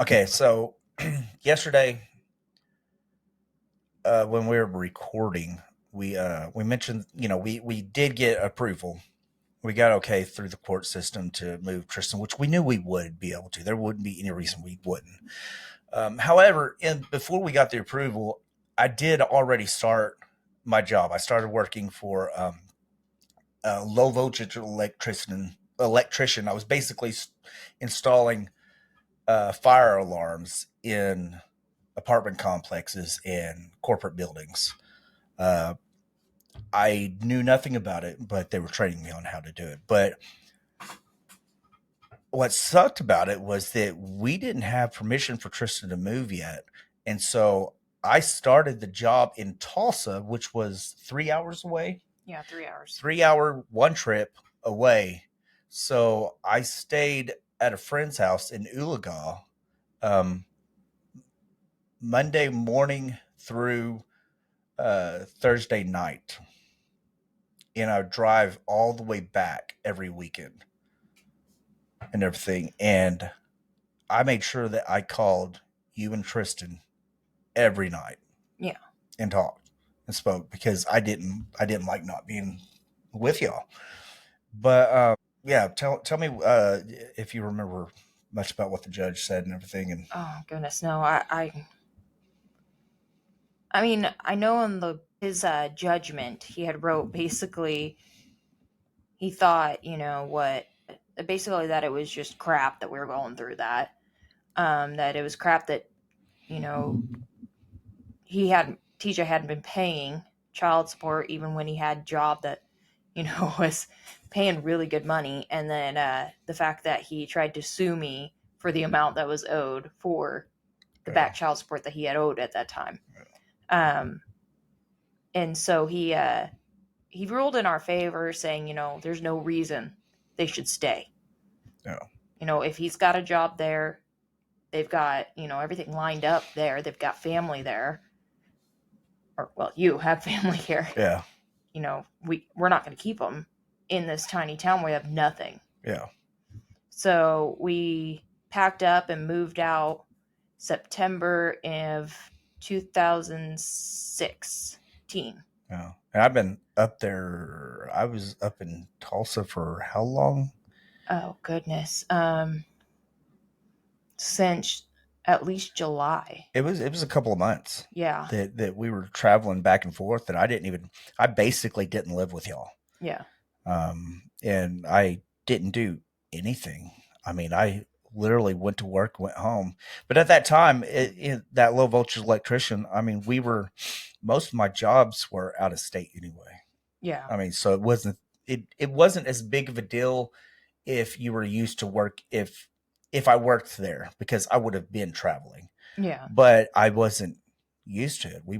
Okay, so yesterday, when we were recording, we mentioned, we did get approval. We got okay through the court system to move Tristan, which we knew we would be able to. There wouldn't be any reason we wouldn't. However, before we got the approval, I did already start my job. I started working for a low voltage electrician. I was basically installing fire alarms in apartment complexes and corporate buildings. Uh, I knew nothing about it, but they were training me on how to do it. But what sucked about it was that we didn't have permission for Tristan to move yet. And so I started the job in Tulsa, which was 3 hours away. Yeah, 3 hours. 3 hour one trip away. So I stayed at a friend's house in Ulaga Monday morning through Thursday night. And I would drive all the way back every weekend and everything. And I made sure that I called you and Tristan every night. Yeah. And talked and spoke because I didn't like not being with y'all. But yeah, tell me if you remember much about what the judge said and everything. And oh goodness, no, I mean, I know in his judgment, he had wrote basically, he thought, basically that it was just crap that we were going through that. That it was crap that, TJ hadn't been paying child support even when he had a job that, was paying really good money. And then the fact that he tried to sue me for the amount that was owed for the back child support that he had owed at that time. And so he ruled in our favor, saying, there's no reason they should stay. No. If he's got a job there, they've got, everything lined up there. They've got family there. Or, well, you have family here. Yeah. We're not going to keep them in this tiny town where we have nothing. Yeah. So we packed up and moved out September of 2016. Yeah. And I've been up there. I was up in Tulsa for how long? Oh, goodness. Since at least July. It was a couple of months. Yeah. That we were traveling back and forth, and I basically didn't live with y'all. Yeah. And I didn't do anything. I mean, I literally went to work, went home. But at that time, that low voltage electrician, I mean, most of my jobs were out of state anyway. Yeah. I mean, so it wasn't as big of a deal if you were used to work, if I worked there, because I would have been traveling. Yeah. But I wasn't used to it. We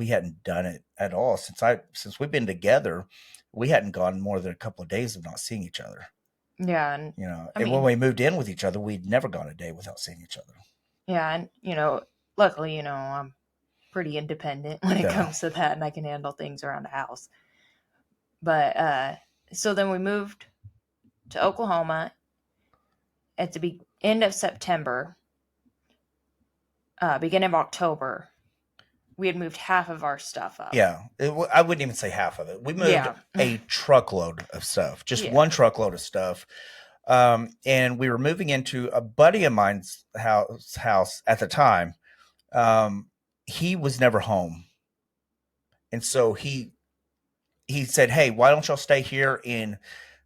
hadn't done it at all since we've been together. We hadn't gone more than a couple of days of not seeing each other. Yeah. And, when we moved in with each other, we'd never gone a day without seeing each other. Yeah. And, luckily, I'm pretty independent when it comes to that, and I can handle things around the house. But, so then we moved to Oklahoma at the end of September, beginning of October. We had moved half of our stuff up. Yeah. I wouldn't even say half of it. We moved a truckload of stuff, just one truckload of stuff. And we were moving into a buddy of mine's house at the time. He was never home. And so he said, "Hey, why don't y'all stay here and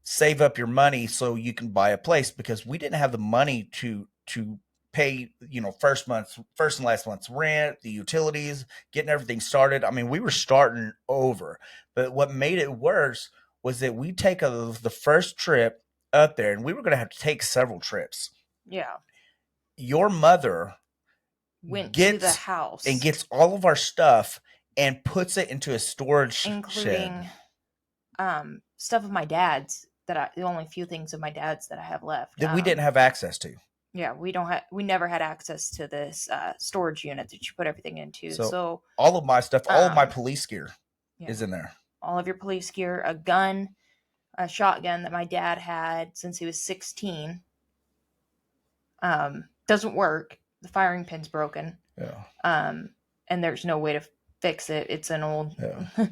save up your money so you can buy a place?" Because we didn't have the money to pay, first and last month's rent, the utilities, getting everything started. I mean, we were starting over. But what made it worse was that we take the first trip up there, and we were going to have to take several trips. Yeah. Your mother went to the house and gets all of our stuff and puts it into a storage shed. Including stuff of my dad's the only few things of my dad's that I have left. That we didn't have access to. Yeah, we never had access to this storage unit that you put everything into. So all of my stuff, all of my police gear is in there. All of your police gear, a gun, a shotgun that my dad had since he was 16. Doesn't work. the firing pin's broken. Yeah. And there's no way to fix it. It's an old, Yeah.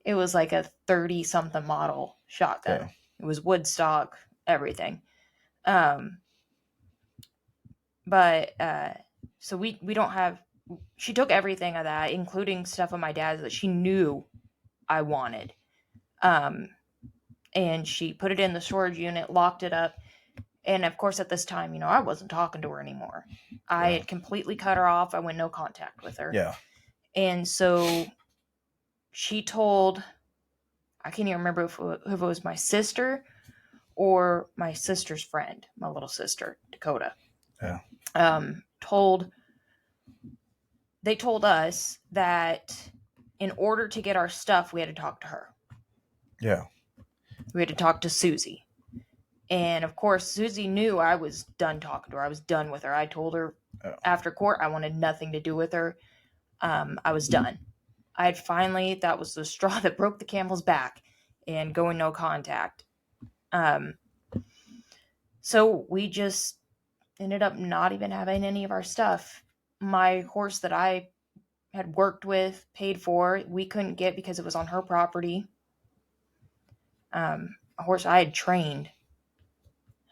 it was like a 30 something model shotgun. Yeah. It was wood stock, everything. But so we don't have, she took everything of that, including stuff of my dad's that she knew I wanted. And she put it in the storage unit, locked it up. And of course, at this time, I wasn't talking to her anymore. I had completely cut her off. I went no contact with her. Yeah. And so she told, I can't even remember if it was my sister or my sister's friend, my little sister, Dakota. Yeah. They told us that in order to get our stuff, we had to talk to her. Yeah. We had to talk to Susie. And of course, Susie knew I was done talking to her. I was done with her. I told her after court I wanted nothing to do with her. I was done. That was the straw that broke the camel's back, and going no contact. So we just ended up not even having any of our stuff. My horse that I had worked with, paid for, we couldn't get because it was on her property. A horse I had trained,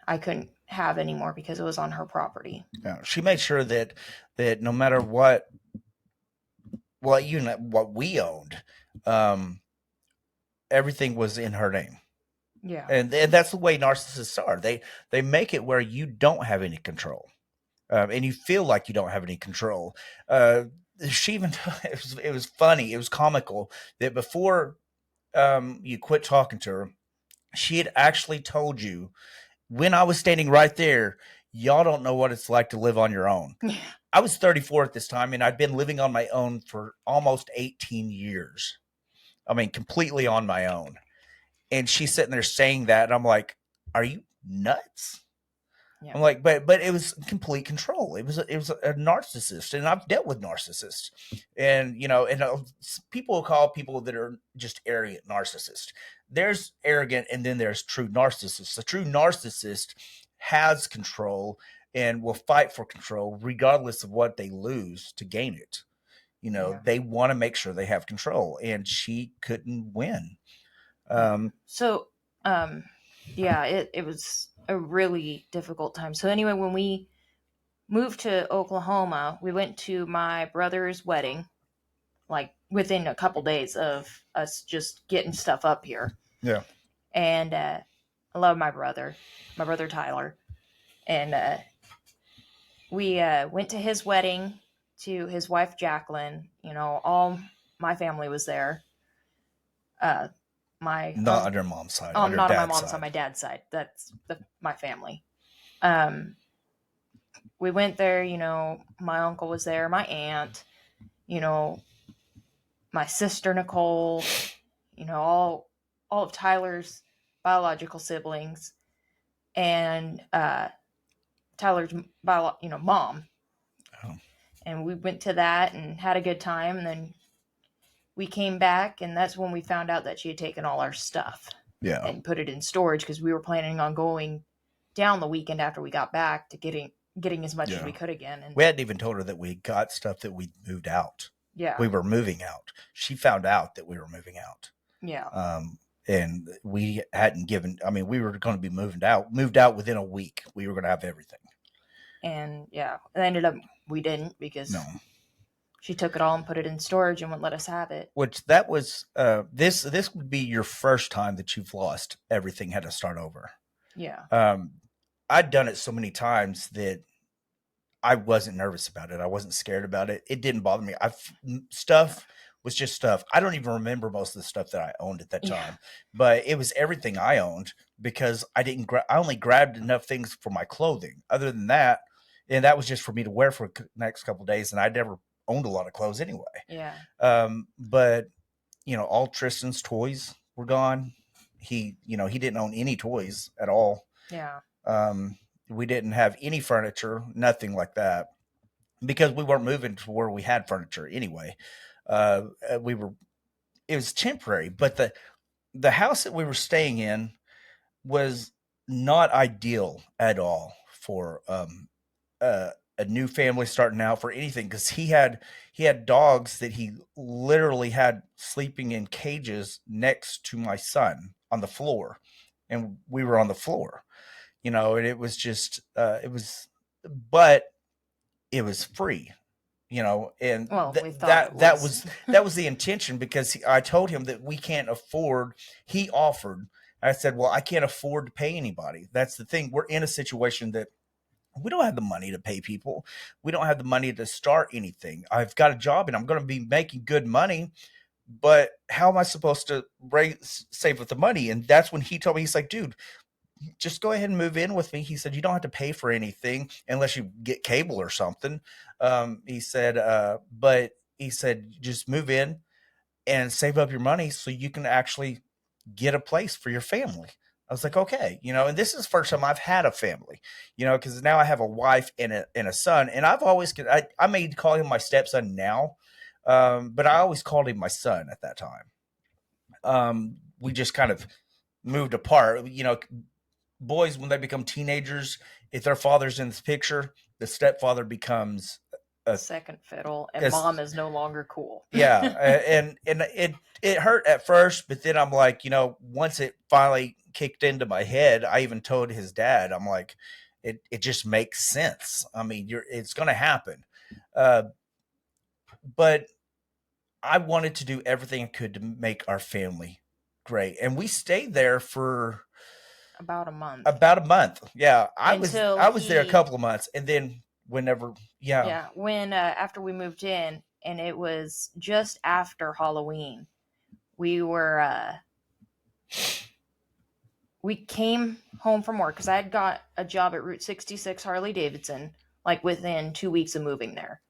I couldn't have anymore because it was on her property. Yeah. She made sure that no matter what we owned, everything was in her name. Yeah. And that's the way narcissists are. They make it where you don't have any control. And you feel like you don't have any control. She even, it was funny. It was comical that before you quit talking to her, she had actually told you, when I was standing right there, y'all don't know what it's like to live on your own. Yeah. I was 34 at this time, and I'd been living on my own for almost 18 years. I mean, completely on my own. And she's sitting there saying that, and I'm like, are you nuts? Yeah. I'm like, but it was complete control. It was a narcissist, and I've dealt with narcissists, and people will call people that are just arrogant narcissists. There's arrogant, and then there's true narcissists. The true narcissist has control and will fight for control regardless of what they lose to gain it. They want to make sure they have control, and she couldn't win. It was a really difficult time. So anyway, when we moved to Oklahoma, we went to my brother's wedding, like within a couple days of us just getting stuff up here. Yeah. And I love my brother Tyler. And we went to his wedding, to his wife Jacqueline. All my family was there. Not on your mom's side. Not on my mom's side, my dad's side. That's my family. We went there, my uncle was there, my aunt, my sister Nicole, all of Tyler's biological siblings, and Tyler's mom. Oh. And we went to that and had a good time, and then we came back, and that's when we found out that she had taken all our stuff. Yeah. And put it in storage, because we were planning on going down the weekend after we got back to getting as much as we could again. And we hadn't even told her that we got stuff that we moved out. Yeah. We were moving out. She found out that we were moving out. Yeah. And we hadn't we were going to be moved out within a week. We were going to have everything. And it ended up, we didn't, because she took it all and put it in storage and wouldn't let us have it. Which that was, this would be your first time that you've lost everything, had to start over. Yeah. I'd done it so many times that I wasn't nervous about it. I wasn't scared about it. It didn't bother me. Stuff was just stuff. I don't even remember most of the stuff that I owned at that time, but it was everything I owned, because I only grabbed enough things for my clothing. Other than that, and that was just for me to wear for the next couple of days. And I never owned a lot of clothes anyway. Yeah. But all Tristan's toys were gone. He didn't own any toys at all. Yeah. We didn't have any furniture, nothing like that, because we weren't moving to where we had furniture anyway. It was temporary, but the house that we were staying in was not ideal at all for a new family starting out, for anything, because he had dogs that he literally had sleeping in cages next to my son on the floor, and we were on the floor, and it was just but it was free, and Well, we thought it was. that was the intention, because I told him that we can't afford. He offered. I said, well, I can't afford to pay anybody. That's the thing. We're in a situation that we don't have the money to pay people. We don't have the money to start anything. I've got a job and I'm going to be making good money, but how am I supposed to save up the money? And that's when he told me, he's like, dude, just go ahead and move in with me. He said, you don't have to pay for anything unless you get cable or something. He said, but he said, just move in and save up your money so you can actually get a place for your family. I was like, okay, and this is the first time I've had a family, because now I have a wife and a son, and I may call him my stepson now, but I always called him my son at that time. We just kind of moved apart, boys, when they become teenagers, if their father's in this picture, the stepfather becomes a second fiddle, and mom is no longer cool. Yeah, and it hurt at first, but then I'm like, once it finally kicked into my head, I even told his dad, I'm like, it just makes sense. I mean, it's going to happen, but I wanted to do everything I could to make our family great, and we stayed there for about a month. Yeah, I was there a couple of months, and then when after we moved in, and it was just after Halloween, we came home from work, because I had got a job at Route 66 Harley Davidson, like within 2 weeks of moving there.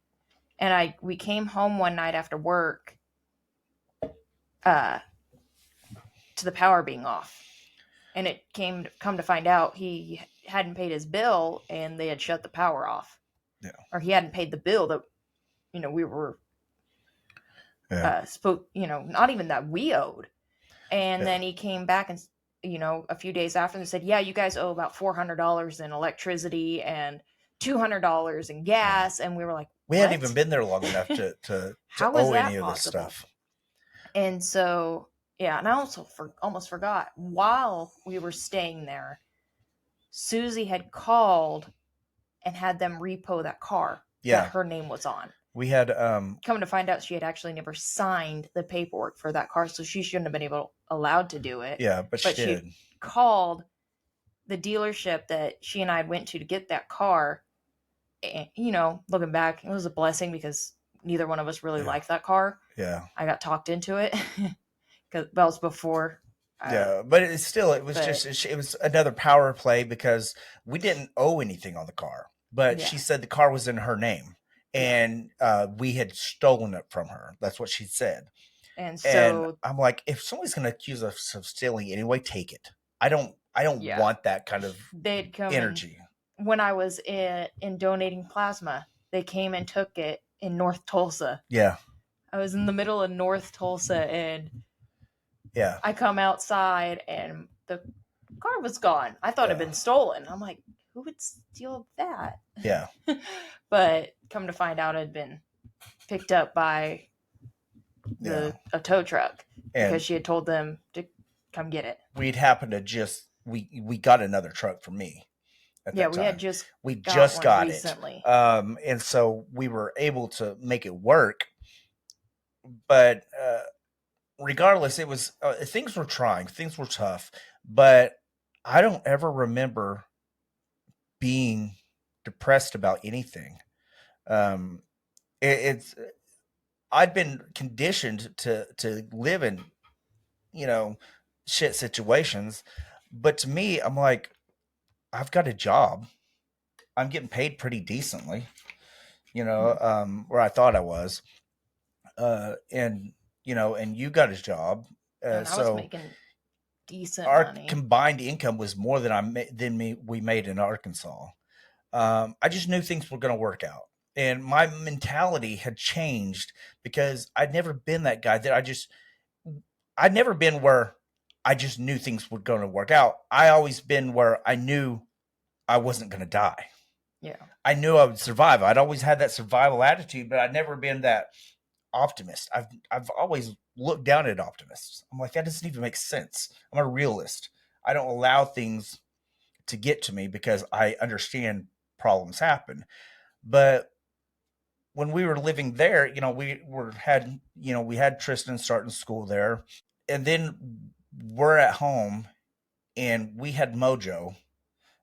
And we came home one night after work to the power being off. And it come to find out he hadn't paid his bill, and they had shut the power off. Yeah. Or he hadn't paid the bill that, we were not even that we owed. And then he came back and, a few days after, and said, yeah, you guys owe about $400 in electricity and $200 in gas. And we were like, we hadn't even been there long enough to owe any of this stuff. And so, yeah, and I also almost forgot, while we were staying there, Susie had called and had them repo that car that her name was on. We had come to find out, she had actually never signed the paperwork for that car, so she shouldn't have been allowed to do it. Yeah, but she did. She called the dealership that she and I went to get that car. And, looking back, it was a blessing, because neither one of us really liked that car. Yeah, I got talked into it because that was before. But it was another power play, because we didn't owe anything on the car, but she said the car was in her name, and we had stolen it from her. That's what she said. And so I'm like, if somebody's going to accuse us of stealing anyway, take it. I don't want that kind of energy. When I was in donating plasma, they came and took it in North Tulsa. Yeah. I was in the middle of North Tulsa, and I come outside and the car was gone. I thought it had been stolen. I'm like, who would steal that? Yeah. But come to find out, it had been picked up by a tow truck, because she had told them to come get it. We'd happened to we got another truck for me. We had we just got recently. It. And so we were able to make it work. But regardless, it was things were trying, things were tough, but I don't ever remember being depressed about anything. I'd been conditioned to live in, shit situations, but to me, I'm like, I've got a job. I'm getting paid pretty decently, where I thought I was. And you got a job. And I was making decent our money. Combined income was more than we made in Arkansas. I just knew things were going to work out, and my mentality had changed, because I'd never been that guy I'd never been where I just knew things were going to work out. I always been where I knew I wasn't going to die. Yeah. I knew I would survive. I'd always had that survival attitude, but I'd never been that optimist. I've always looked down at optimists. I'm like, that doesn't even make sense. I'm a realist. I don't allow things to get to me because I understand problems happen. But when we were living there, we had Tristan starting school there, and then we're at home, and we had Mojo,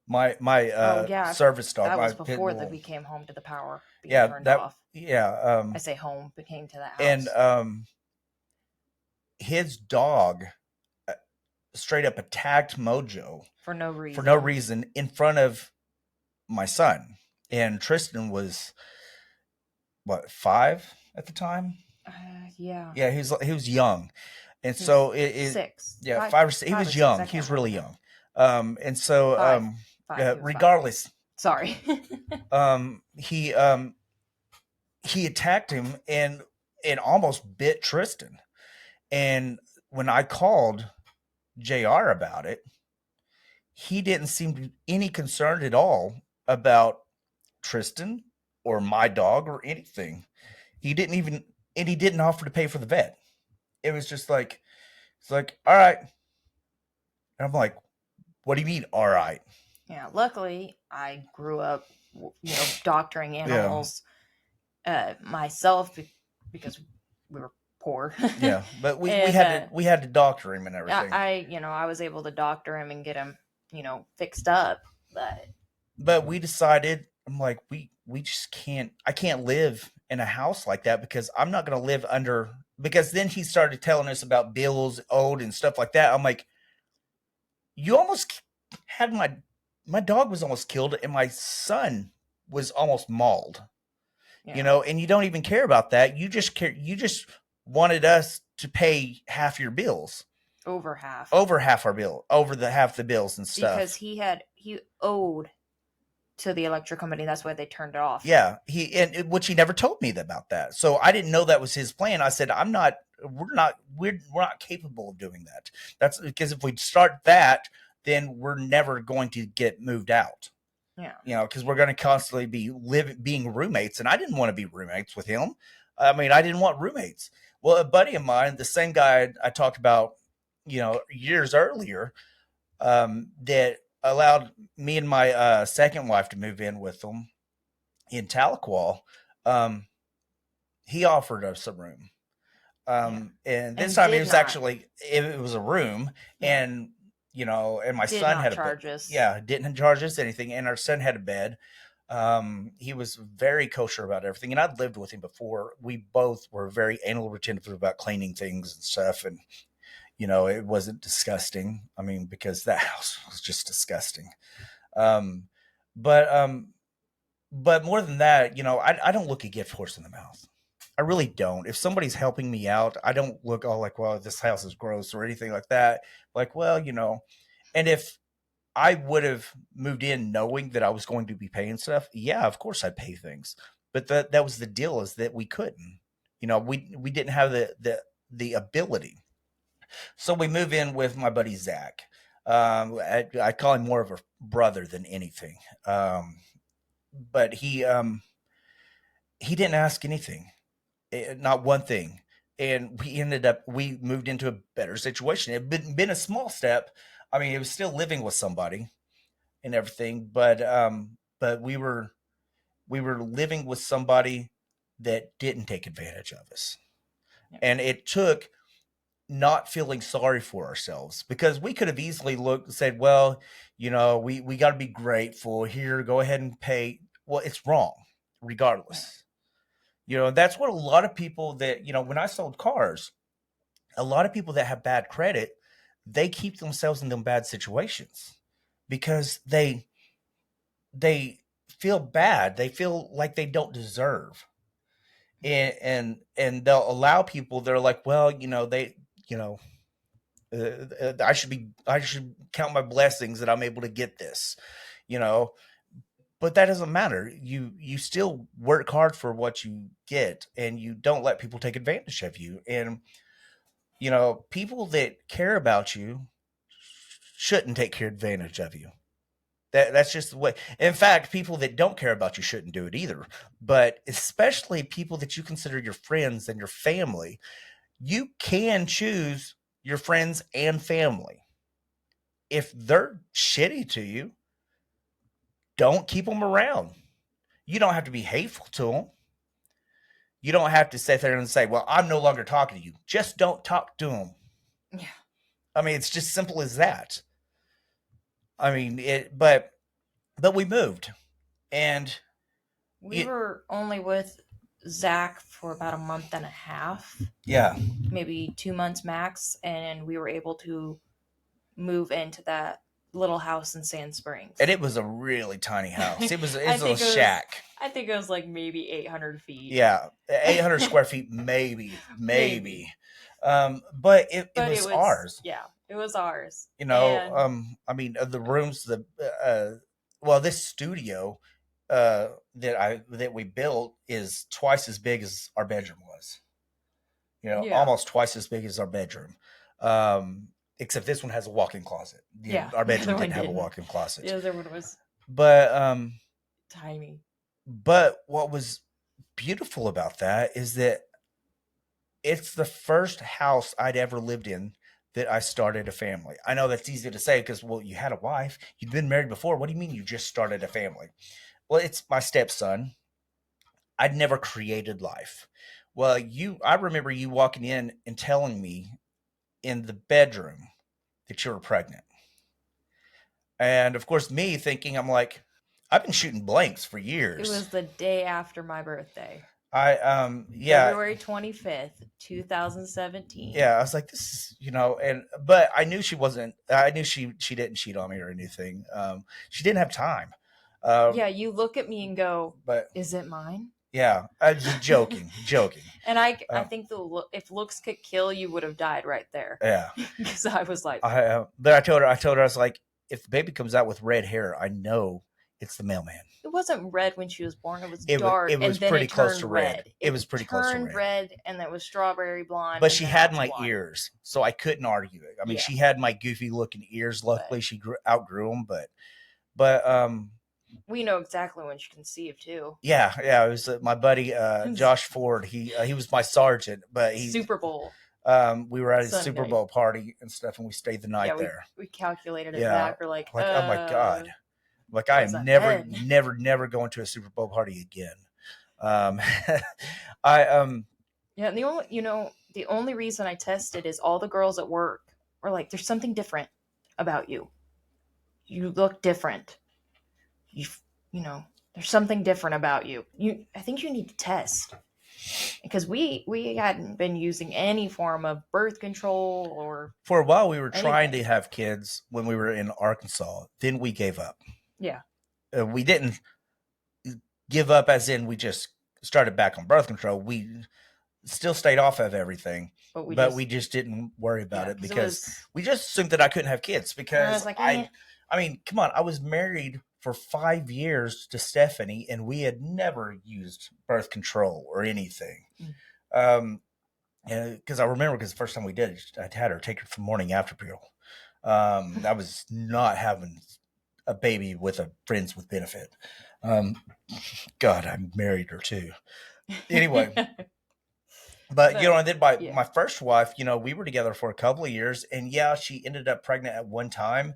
my Oh yeah, service dog, that my was pit before that bull. we came home to the power being Yeah, turned that off. yeah. I say home, but came to the And house his dog uh, straight up attacked Mojo for no reason. for no reason in front of my son. And Tristan was what, 5 at the time? Yeah. Yeah, he was young, and so it 6. yeah, 5, 5 or 6. He 5 or was 6. young. He was really young. And so 5. 5. He was 5. regardless, Sorry. he attacked him and almost bit Tristan. And when I called JR about it, he didn't seem to any concerned at all about Tristan or my dog or anything. He didn't even, and he didn't offer to pay for the vet. It was just like, it's like, all right. And I'm like, what do you mean, all right? Yeah. Luckily, I grew up, doctoring animals myself because we were poor. Yeah, but we And, had to doctor him and everything. I was able to doctor him and get him, fixed up. But we decided, I'm like, we just can't. I can't live in a house like that because I'm not going to live under. Because then he started telling us about bills owed and stuff like that. I'm like, you almost had my dog was almost killed and my son was almost mauled. Yeah. And you don't even care about that. You just wanted us to pay half your bills. Over half Our bill, over the half the bills and stuff. Because he owed to the electric company. That's why they turned it off. Yeah, which he never told me about that. So I didn't know that was his plan. I said, we're not capable of doing that. That's because if we start that, then we're never going to get moved out. Yeah. Because we're going to constantly be being roommates, and I didn't want to be roommates with him. I mean, I didn't want roommates. Well, a buddy of mine, the same guy I talked about, years earlier, that allowed me and my second wife to move in with them in Tahlequah. He offered us a room. And this time it was actually, it was a room, and and my son had a bed. Yeah, didn't charge us anything, and our son had a bed. He was very kosher about everything, and I'd lived with him before. We both were very anal retentive about cleaning things and stuff, and it wasn't disgusting. I mean, because that house was just disgusting. But more than that, I don't look a gift horse in the mouth. I really don't. If somebody's helping me out, I don't look all like, well, this house is gross or anything like that. Like, well, and if I would have moved in knowing that I was going to be paying stuff, yeah, of course I'd pay things. But that was the deal, is that we couldn't. We didn't have the ability. So we move in with my buddy Zach. I call him more of a brother than anything. But he didn't ask anything. Not one thing. And we moved into a better situation. It had been a small step. I mean, it was still living with somebody and everything, but we were living with somebody that didn't take advantage of us. Yeah. And it took not feeling sorry for ourselves, because we could have easily said, well, we got to be grateful here. Go ahead and pay. Well, it's wrong regardless. That's what a lot of people that, when I sold cars, a lot of people that have bad credit, they keep themselves in them bad situations because they feel bad. They feel like they don't deserve. And they'll allow people, they're like, well, I should count my blessings that I'm able to get this, but that doesn't matter. You still work hard for what you get, and you don't let people take advantage of you. And, people that care about you shouldn't take advantage of you. That's just the way. In fact, people that don't care about you shouldn't do it either. But especially people that you consider your friends and your family, you can choose your friends and family. If they're shitty to you, don't keep them around. You don't have to be hateful to them. You don't have to sit there and say, well, I'm no longer talking to you. Just don't talk to them. Yeah. I mean, it's just simple as that. I mean, but we moved, and we were only with Zach for about a month and a half. Yeah. Maybe 2 months max. And we were able to move into that little house in Sand Springs. And it was a really tiny house. It was a little shack. I think it was like maybe 800 feet. Yeah. 800 square feet, maybe. But it was ours. Yeah, it was ours. You know, I mean, the rooms, this studio that we built is twice as big as our bedroom was. You know, almost twice as big as our bedroom. Except this one has a walk-in closet. Our bedroom didn't have a walk-in closet. The other one was tiny. But what was beautiful about that is that it's the first house I'd ever lived in that I started a family. I know that's easy to say because, well, you had a wife. You'd been married before. What do you mean you just started a family? Well, it's my stepson. I'd never created life. Well, I remember you walking in and telling me in the bedroom that you were pregnant. And of course, me thinking, I'm like, I've been shooting blanks for years. It was the day after my birthday. February 25th, 2017. Yeah, I was like, this is, but I knew she wasn't. I knew she didn't cheat on me or anything. She didn't have time. You look at me and go, but is it mine? Yeah, I was joking. And I think if looks could kill, you would have died right there. Yeah, because I was like, but I told her, I was like, if the baby comes out with red hair, I know it's the mailman. It wasn't red when she was born. It was dark. It was pretty close to red. It was pretty close to red. Turned red, and it was strawberry blonde. But she had my ears, so I couldn't argue it. I mean, she had my goofy looking ears. Luckily, she outgrew them. But we know exactly when she conceived too. Yeah. It was my buddy Josh Ford. He was my sergeant, but he Super Bowl. We were at a Super Bowl party and stuff, and we stayed the night there. We calculated it back. We're like, oh my god, like I am never going to a Super Bowl party again. And the only reason I tested is all the girls at work were like, "There's something different about you. You look different. There's something different about you. I think you need to test." Because we hadn't been using any form of birth control or for a while. We were trying to have kids when we were in Arkansas. Then we gave up. Yeah, we didn't give up as in we just started back on birth control. We still stayed off of everything, but we just didn't worry about it because we just assumed that I couldn't have kids because I mean, come on, I was married for 5 years to Stephanie, and we had never used birth control or anything. Because I remember, because the first time we did it, I'd had her take her for morning after pill. I was not having a baby with a friends with benefit. God, I married her too. Anyway, but and then my first wife, we were together for a couple of years, and she ended up pregnant at one time.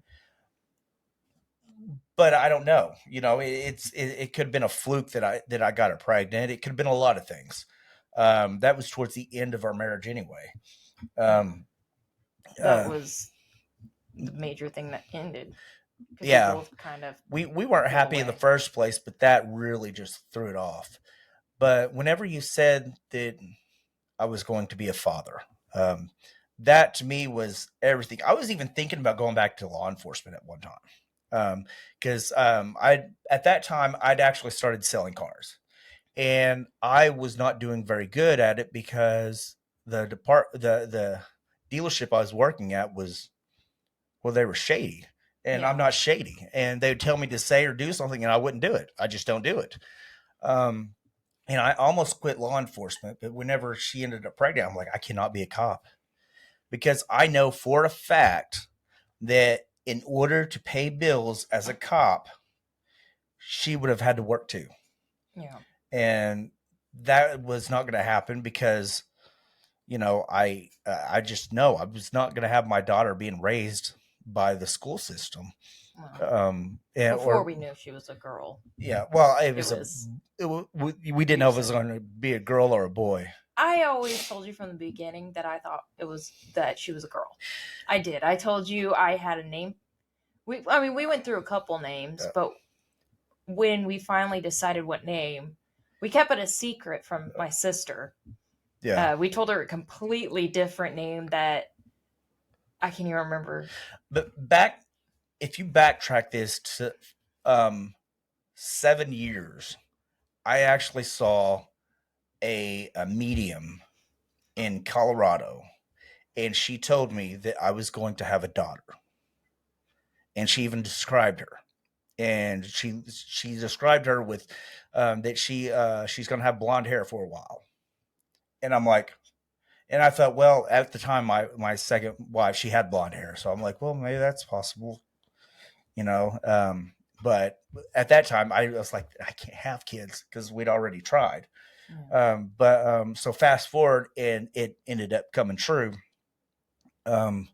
But I don't know. It could have been a fluke that I got her pregnant. It could have been a lot of things. That was towards the end of our marriage anyway. That was the major thing that ended. Yeah, both we weren't happy in the first place, but that really just threw it off. But whenever you said that I was going to be a father, that to me was everything. I was even thinking about going back to law enforcement at one time. Because at that time I'd actually started selling cars, and I was not doing very good at it because the dealership I was working at they were shady, and I'm not shady, and they would tell me to say or do something and I wouldn't do it. I just don't do it. And I almost quit law enforcement, but whenever she ended up pregnant, I'm like, I cannot be a cop, because I know for a fact that in order to pay bills as a cop, she would have had to work too. Yeah. And that was not going to happen because, I just know I was not going to have my daughter being raised by the school system. Before we knew she was a girl. Yeah. Well, we didn't know if it was going to be a girl or a boy. I always told you from the beginning that I thought that she was a girl. I did. I told you I had a name. We went through a couple names, but when we finally decided what name, we kept it a secret from my sister. Yeah. We told her a completely different name that I can't even remember. But if you backtrack this to 7 years, I actually saw a medium in Colorado, and she told me that I was going to have a daughter, and she even described her, and she described her with that she's going to have blonde hair for a while, and I'm like, and I thought, well, at the time my second wife, she had blonde hair, so I'm like, well, maybe that's possible, but at that time I was like, I can't have kids because we'd already tried. So fast forward, and it ended up coming true. But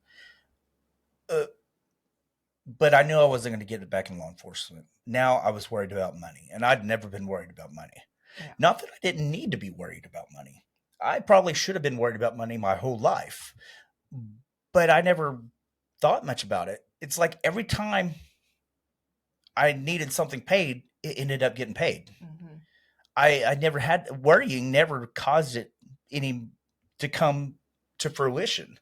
I knew I wasn't going to get it back in law enforcement. Now I was worried about money, and I'd never been worried about money. Yeah. Not that I didn't need to be worried about money. I probably should have been worried about money my whole life, but I never thought much about it. It's like every time I needed something paid, it ended up getting paid. Mm-hmm. I never had worrying, never caused it any to come to fruition.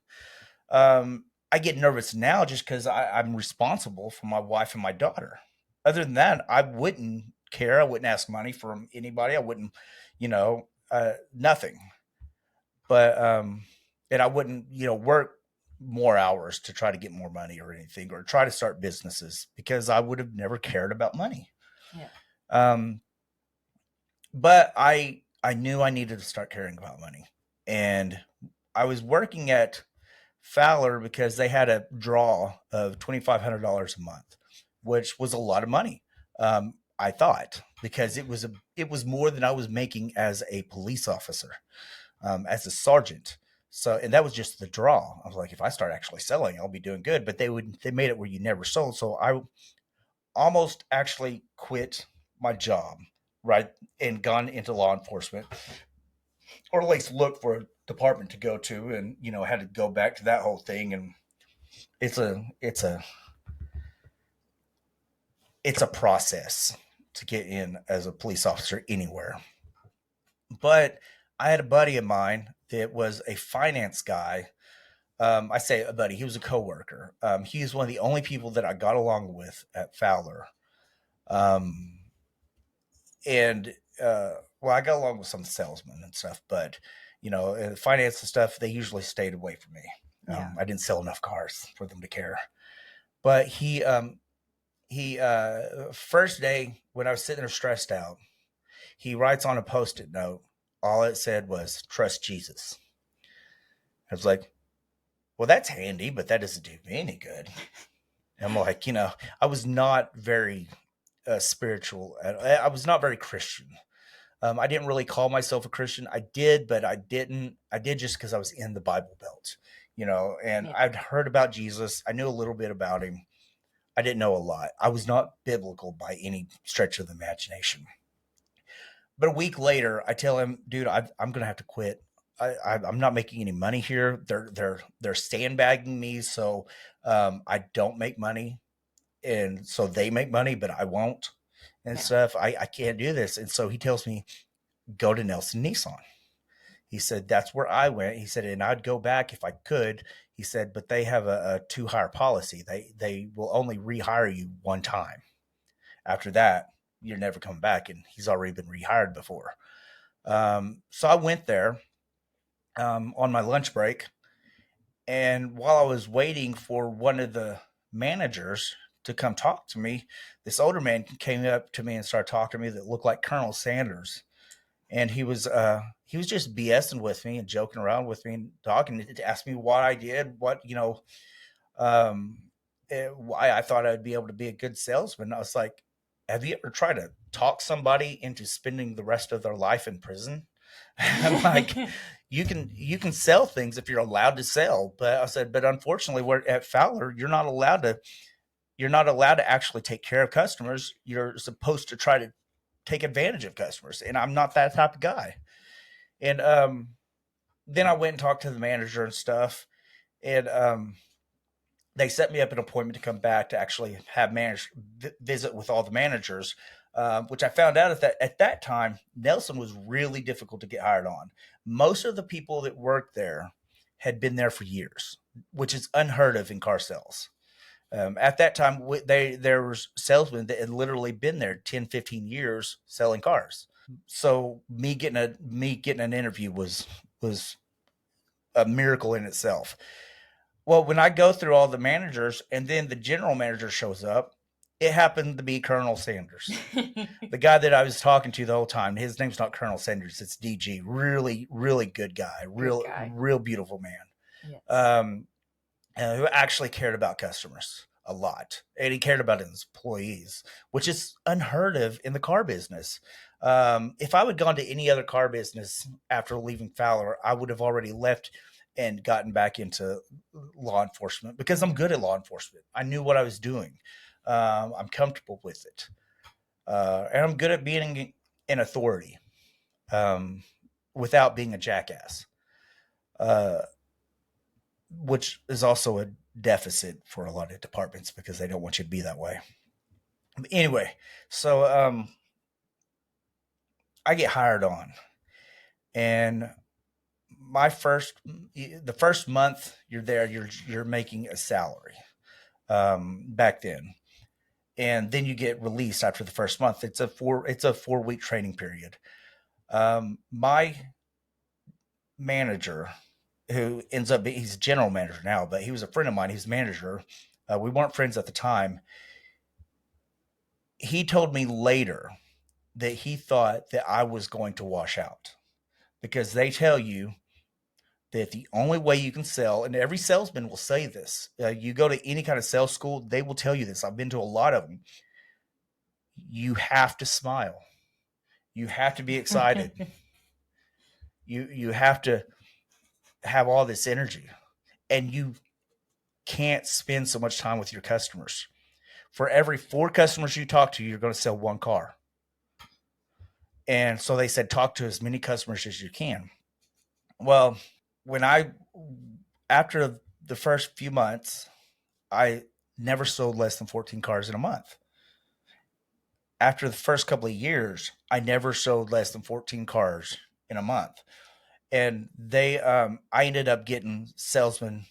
I get nervous now just because I'm responsible for my wife and my daughter. Other than that, I wouldn't care. I wouldn't ask money from anybody. I wouldn't, nothing. But and I wouldn't, work more hours to try to get more money or anything, or try to start businesses, because I would have never cared about money. Yeah. But I knew I needed to start caring about money, and I was working at Fowler because they had a draw of $2,500 a month, which was a lot of money. I thought, because it was more than I was making as a police officer, as a sergeant. So, and that was just the draw. I was like, if I start actually selling, I'll be doing good. But they made it where you never sold. So I almost actually quit my job, right, and gone into law enforcement, or at least look for a department to go to, and had to go back to that whole thing. And it's a process to get in as a police officer anywhere. But I had a buddy of mine that was a finance guy. I say a buddy, he was a coworker. He was one of the only people that I got along with at Fowler. Well, I got along with some salesmen and stuff, but finance and stuff, they usually stayed away from me. Yeah. I didn't sell enough cars for them to care. But he first day when I was sitting there stressed out, he writes on a Post-it note, all it said was, "Trust Jesus." I was like, well, that's handy, but that doesn't do me any good. And I'm like, I was not very spiritual. I was not very Christian. I didn't really call myself a Christian. I did, but I didn't. I did just because I was in the Bible Belt, and yeah. I'd heard about Jesus. I knew a little bit about him. I didn't know a lot. I was not biblical by any stretch of the imagination. But a week later, I tell him, dude, I'm going to have to quit. I'm not making any money here. They're sandbagging me, so I don't make money, and so they make money, but I won't, and stuff. I can't do this. And so he tells me, go to Nelson Nissan. He said, that's where I went. He said, and I'd go back if I could. He said, but they have a to-hire policy. They will only rehire you one time. After that, you're never coming back. And he's already been rehired before. So I went there on my lunch break. And while I was waiting for one of the managers to come talk to me, this older man came up to me and started talking to me that looked like Colonel Sanders. And he was just BSing with me and joking around with me and talking to ask me what I did, why I thought I'd be able to be a good salesman. I was like, have you ever tried to talk somebody into spending the rest of their life in prison? I'm like, you can sell things if you're allowed to sell. But I said, but unfortunately, we're at Fowler, you're not allowed to actually take care of customers. You're supposed to try to take advantage of customers. And I'm not that type of guy. And then I went and talked to the manager and stuff. And they set me up an appointment to come back to actually have visit with all the managers, which I found out at that time, Nelson was really difficult to get hired on. Most of the people that worked there had been there for years, which is unheard of in car sales. At that time, there was salesmen that had literally been there 10, 15 years selling cars. So me getting an interview was a miracle in itself. Well, when I go through all the managers and then the general manager shows up, it happened to be Colonel Sanders, the guy that I was talking to the whole time. His name's not Colonel Sanders. It's DG. Really, really good guy. Real beautiful man. Yes. Who actually cared about customers a lot. And he cared about his employees, which is unheard of in the car business. If I would gone to any other car business after leaving Fowler, I would have already left and gotten back into law enforcement because I'm good at law enforcement. I knew what I was doing. I'm comfortable with it. And I'm good at being an authority without being a jackass, which is also a deficit for a lot of departments because they don't want you to be that way. But anyway, so I get hired on, and the first month you're there, you're making a salary back then, and then you get released after the first month. It's a 4-week training period. My manager, who ends up he's general manager now, but he was a friend of mine. He was manager. We weren't friends at the time. He told me later that he thought that I was going to wash out because they tell you that the only way you can sell, and every salesman will say this, you go to any kind of sales school, they will tell you this. I've been to a lot of them. You have to smile. You have to be excited. You have to have all this energy, and you can't spend so much time with your customers. For every 4 customers you talk to, you're going to sell 1 car. And so they said, talk to as many customers as you can. Well, after the first few months, I never sold less than 14 cars in a month. After the first couple of years, I never sold less than 14 cars in a month. And I ended up getting salesman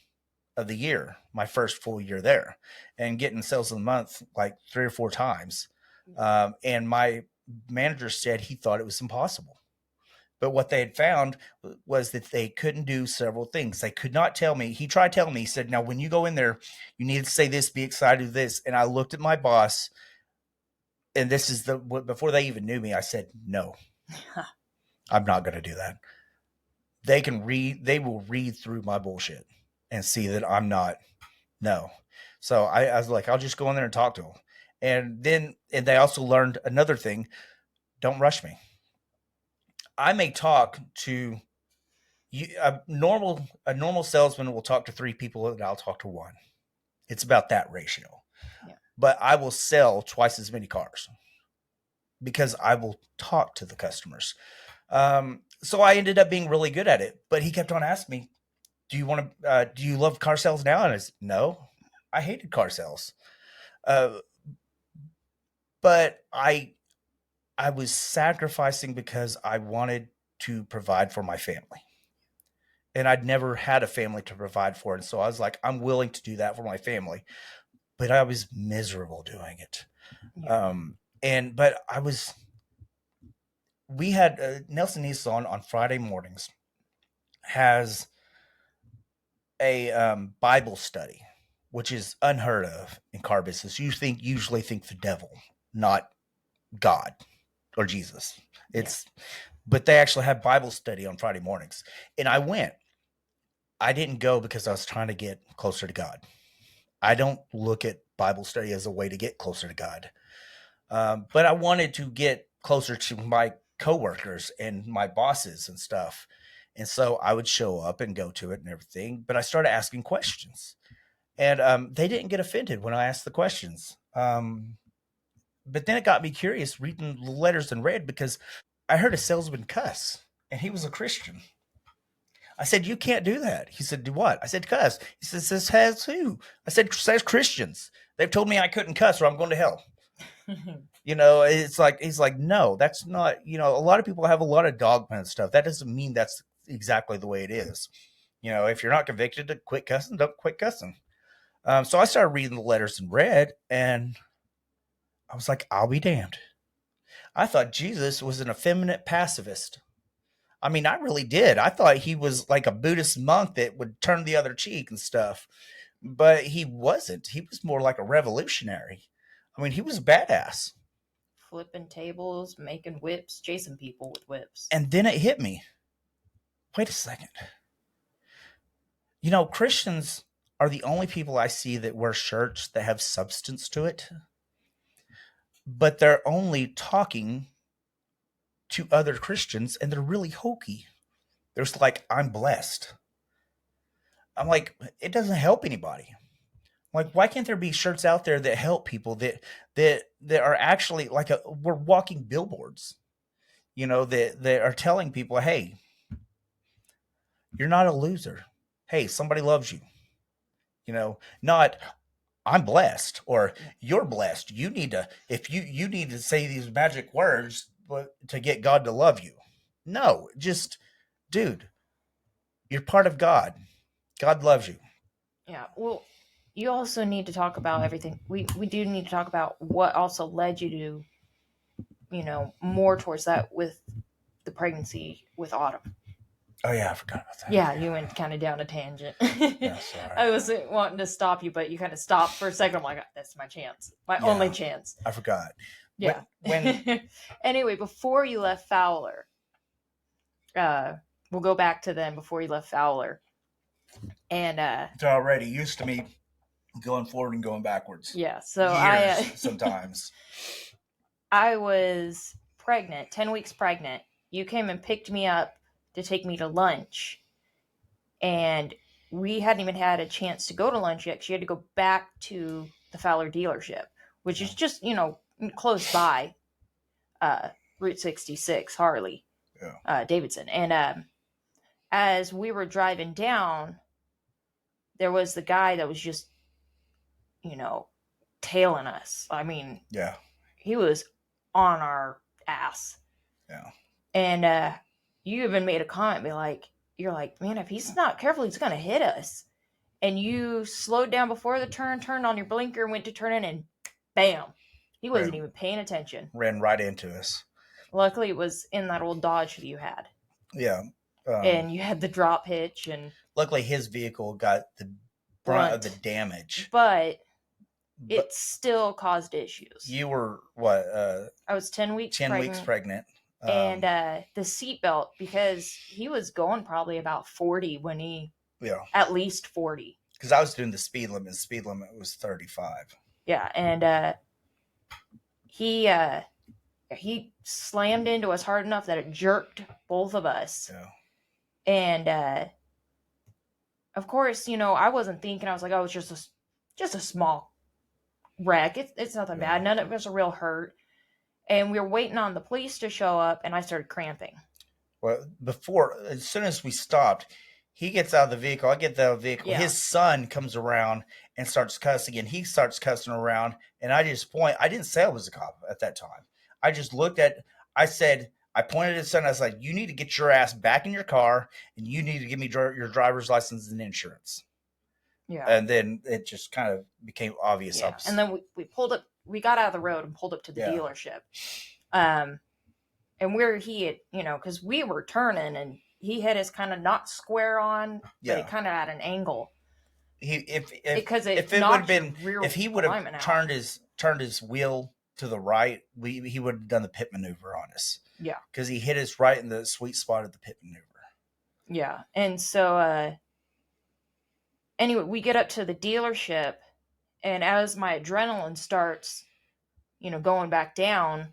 of the year, my first full year there, and getting sales of the month like 3 or 4 times. And my manager said he thought it was impossible. But what they had found was that they couldn't do several things. They could not tell me. He tried telling me, he said, now, when you go in there, you need to say this, be excited with this. And I looked at my boss, and this is before they even knew me, I said, no, I'm not going to do that. They will read through my bullshit and see that I'm not. No. So I was like, I'll just go in there and talk to them. And they also learned another thing. Don't rush me. I may talk to you. A normal salesman will talk to 3 people, and I'll talk to 1. It's about that ratio. Yeah. But I will sell twice as many cars because I will talk to the customers. So I ended up being really good at it. But he kept on asking me, do you love car sales now? And I said, no, I hated car sales. But I was sacrificing because I wanted to provide for my family. And I'd never had a family to provide for. And so I was like, I'm willing to do that for my family. But I was miserable doing it. Yeah. We had Nelson Nissan on Friday mornings has a Bible study, which is unheard of in car business. You usually think the devil, not God or Jesus. But they actually have Bible study on Friday mornings. And I went. I didn't go because I was trying to get closer to God. I don't look at Bible study as a way to get closer to God. But I wanted to get closer to my coworkers and my bosses and stuff. And so I would show up and go to it and everything. But I started asking questions. And they didn't get offended when I asked the questions. But then it got me curious reading the letters in red because I heard a salesman cuss, and he was a Christian. I said, "You can't do that." He said, "Do what?" I said, "Cuss." He says, "This has who?" I said, "Says Christians. They've told me I couldn't cuss or I'm going to hell." It's like, he's like, "No, that's not, a lot of people have a lot of dogma and stuff. That doesn't mean that's exactly the way it is. If you're not convicted to quit cussing, don't quit cussing." So I started reading the letters in red, and I was like, I'll be damned. I thought Jesus was an effeminate pacifist. I mean, I really did. I thought he was like a Buddhist monk that would turn the other cheek and stuff. But he wasn't. He was more like a revolutionary. I mean, he was a badass. Flipping tables, making whips, chasing people with whips. And then it hit me. Wait a second. Christians are the only people I see that wear shirts that have substance to it. But they're only talking to other Christians, and they're really hokey. They're just like, "I'm blessed." I'm like, it doesn't help anybody. Like, why can't there be shirts out there that help people that are actually like we're walking billboards, that are telling people, "Hey, you're not a loser. Hey, somebody loves you." Not, "I'm blessed," or "You're blessed. You need to, if you need to say these magic words to get God to love you." No, just, dude, you're part of God. God loves you. Yeah. Well, you also need to talk about everything. We do need to talk about what also led you to, more towards that with the pregnancy with Autumn. Oh yeah, I forgot about that. Yeah, you went kind of down a tangent. Yeah, sorry. I was wanting to stop you, but you kind of stopped for a second. I'm like, that's my chance, my only chance. I forgot. Yeah. When Anyway, before you left Fowler, we'll go back to then before you left Fowler, and it's already used to me going forward and going backwards. Yeah. So sometimes I was pregnant, 10 weeks pregnant. You came and picked me up to take me to lunch. And we hadn't even had a chance to go to lunch yet. She had to go back to the Fowler dealership, which is just, close by Route 66, Harley, Davidson. And as we were driving down, there was the guy that was just, tailing us. I mean, yeah, he was on our ass. Yeah. And you even made a comment, you're like, "Man, if he's not careful, he's going to hit us." And you slowed down before the turn, turned on your blinker, went to turn in, and bam, he wasn't even paying attention. Ran right into us. Luckily, it was in that old Dodge that you had. Yeah. And you had the drop hitch. And luckily, his vehicle got the brunt of the damage. But it still caused issues. You were, what? I was 10 weeks pregnant. And the seatbelt, because he was going probably about 40 when he, at least 40. Because I was doing the speed limit. The speed limit was 35. Yeah, and he slammed into us hard enough that it jerked both of us. Yeah. And of course, I wasn't thinking. I was like, "Oh, it's just a small wreck. It's nothing bad. None of us are real hurt." And we were waiting on the police to show up, and I started cramping. Well, as soon as we stopped, he gets out of the vehicle. I get out of the vehicle. Yeah. His son comes around and starts cussing, and he starts cussing around. And I just point. I didn't say I was a cop at that time. I just looked at. I pointed at his son. I was like, "You need to get your ass back in your car, and you need to give me your driver's license and insurance." Yeah. And then it just kind of became obvious. Yeah. And then we pulled up. We got out of the road and pulled up to the dealership. And where he had, because we were turning and he had his kind of not square on, but it kind of at an angle. If he would have turned his wheel to the right, he would have done the pit maneuver on us. Yeah. Because he hit us right in the sweet spot of the pit maneuver. Yeah. And so, anyway, we get up to the dealership And as my adrenaline starts, going back down,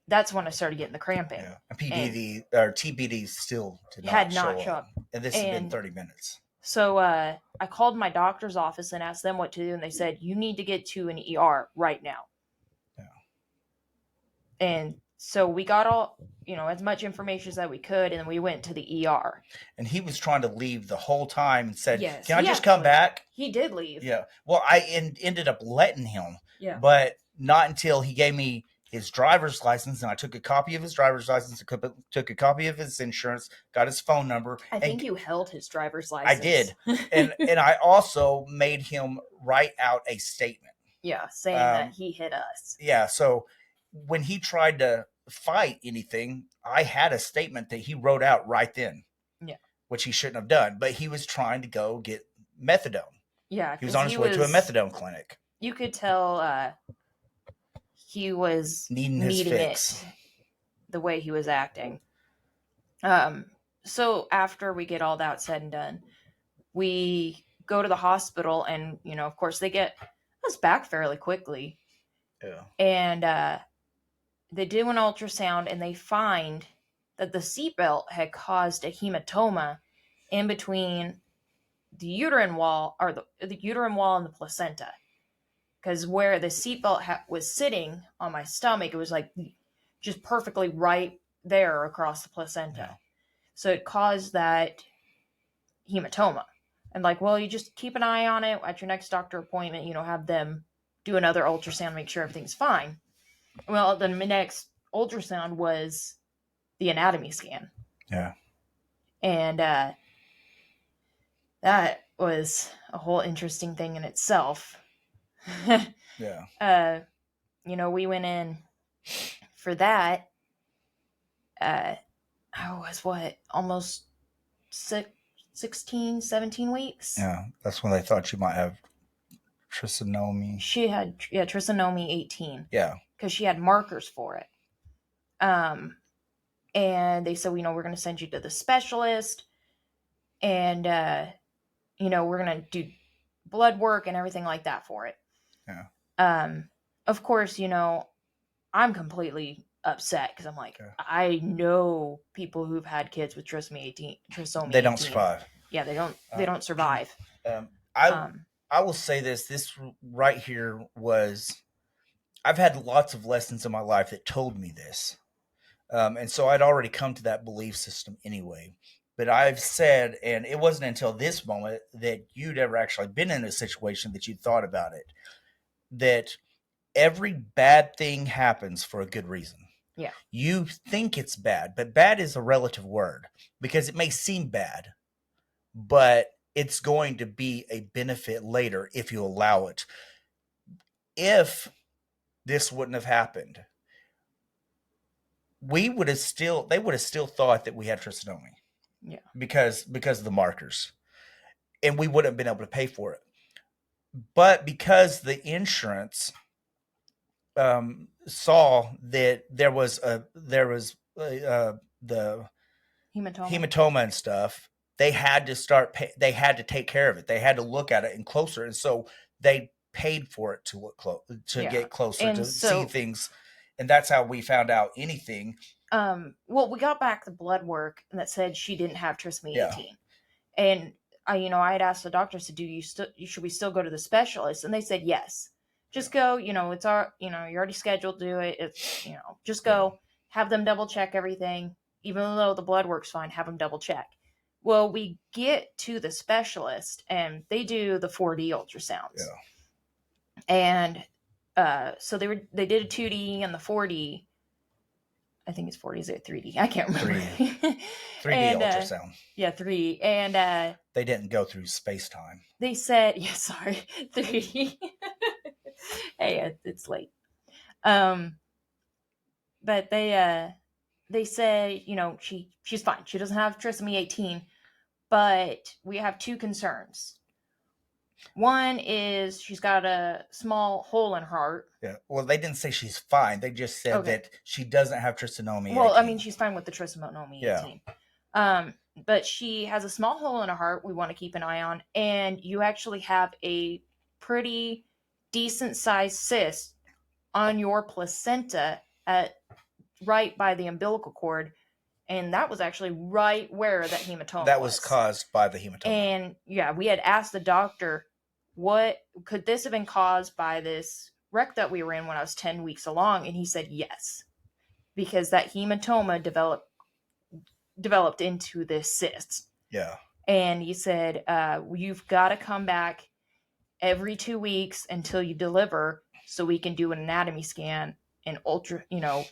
that's when I started getting the cramping. Yeah. And PDD or TBD still did not show up. And this had been 30 minutes. So I called my doctor's office and asked them what to do. And they said, you need to get to an ER right now. Yeah. And so we got all, as much information as that we could. And then we went to the ER. And he was trying to leave the whole time and said, yes, can I just come back? He did leave. Yeah. Well, I ended up letting him. Yeah. But not until he gave me his driver's license, and I took a copy of his driver's license, took a copy of his insurance, got his phone number. I think you held his driver's license. I did. and I also made him write out a statement. Yeah, saying that he hit us. Yeah, so when he tried to fight anything, I had a statement that he wrote out right then. Yeah. Which he shouldn't have done, but he was trying to go get methadone. Yeah. He was on his way to a methadone clinic. You could tell he was needing his fix. It the way he was acting. So after we get all that said and done, we go to the hospital, and of course they get us back fairly quickly. Yeah. And they do an ultrasound, and they find that the seatbelt had caused a hematoma in between the uterine wall, or the uterine wall and the placenta. Because where the seatbelt was sitting on my stomach, it was like just perfectly right there across the placenta. Yeah. So it caused that hematoma. And well, you just keep an eye on it at your next doctor appointment, have them do another ultrasound, make sure everything's fine. Well, the next ultrasound was the anatomy scan. Yeah. And that was a whole interesting thing in itself. Yeah. We went in for that. I was almost 16, 17 weeks. Yeah, that's when they thought you might have trisomy. She had trisomy 18. Yeah, because she had markers for it. And they said, we're going to send you to the specialist, and we're going to do blood work and everything like that for it. Yeah. Of course, I'm completely upset because I'm like, yeah. I know people who've had kids with trisomy 18. They don't survive. Yeah, they don't survive. I will say this right here was, I've had lots of lessons in my life that told me this. And so I'd already come to that belief system anyway. But I've said, and it wasn't until this moment that you'd ever actually been in a situation that you'd thought about it, that every bad thing happens for a good reason. Yeah. You think it's bad, but bad is a relative word because it may seem bad, but it's going to be a benefit later if you allow it. If this wouldn't have happened, they would have still thought that we had trisomy. Yeah. Because of the markers. And we wouldn't have been able to pay for it. But because the insurance saw that there was the hematoma and stuff, they had to they had to take care of it. They had to look at it and closer. And so they paid for it to look get closer, and to see things. And that's how we found out anything. Well, we got back the blood work that said she didn't have trisomy 18. Yeah. And I had asked the doctor, said, should we still go to the specialist? And they said, yes, just go, it's you're already scheduled to do it. It's, just go, have them double check everything. Even though the blood work's fine, have them double check. Well, we get to the specialist and they do the 4D ultrasounds. Yeah. And, so they did a 2D and the 4D. I think it's 4D. Is it 3D? I can't remember. 3D ultrasound. Yeah, 3D. And they didn't go through space-time. They said, 3D. Hey, it's late. But they say, she's fine. She doesn't have trisomy 18, but we have two concerns. One is she's got a small hole in her heart. Yeah. Well, they didn't say she's fine. They just said that she doesn't have trisomy 18. Well, she's fine with the trisomy 18. But she has a small hole in her heart we want to keep an eye on. And you actually have a pretty decent sized cyst on your placenta right by the umbilical cord. And that was actually right where that hematoma That was caused by the hematoma. And yeah, we had asked the doctor, what could this have been caused by this wreck that we were in when I was 10 weeks along? And he said yes, because that hematoma developed into this cyst. Yeah. And he said, you've got to come back every 2 weeks until you deliver so we can do an anatomy scan and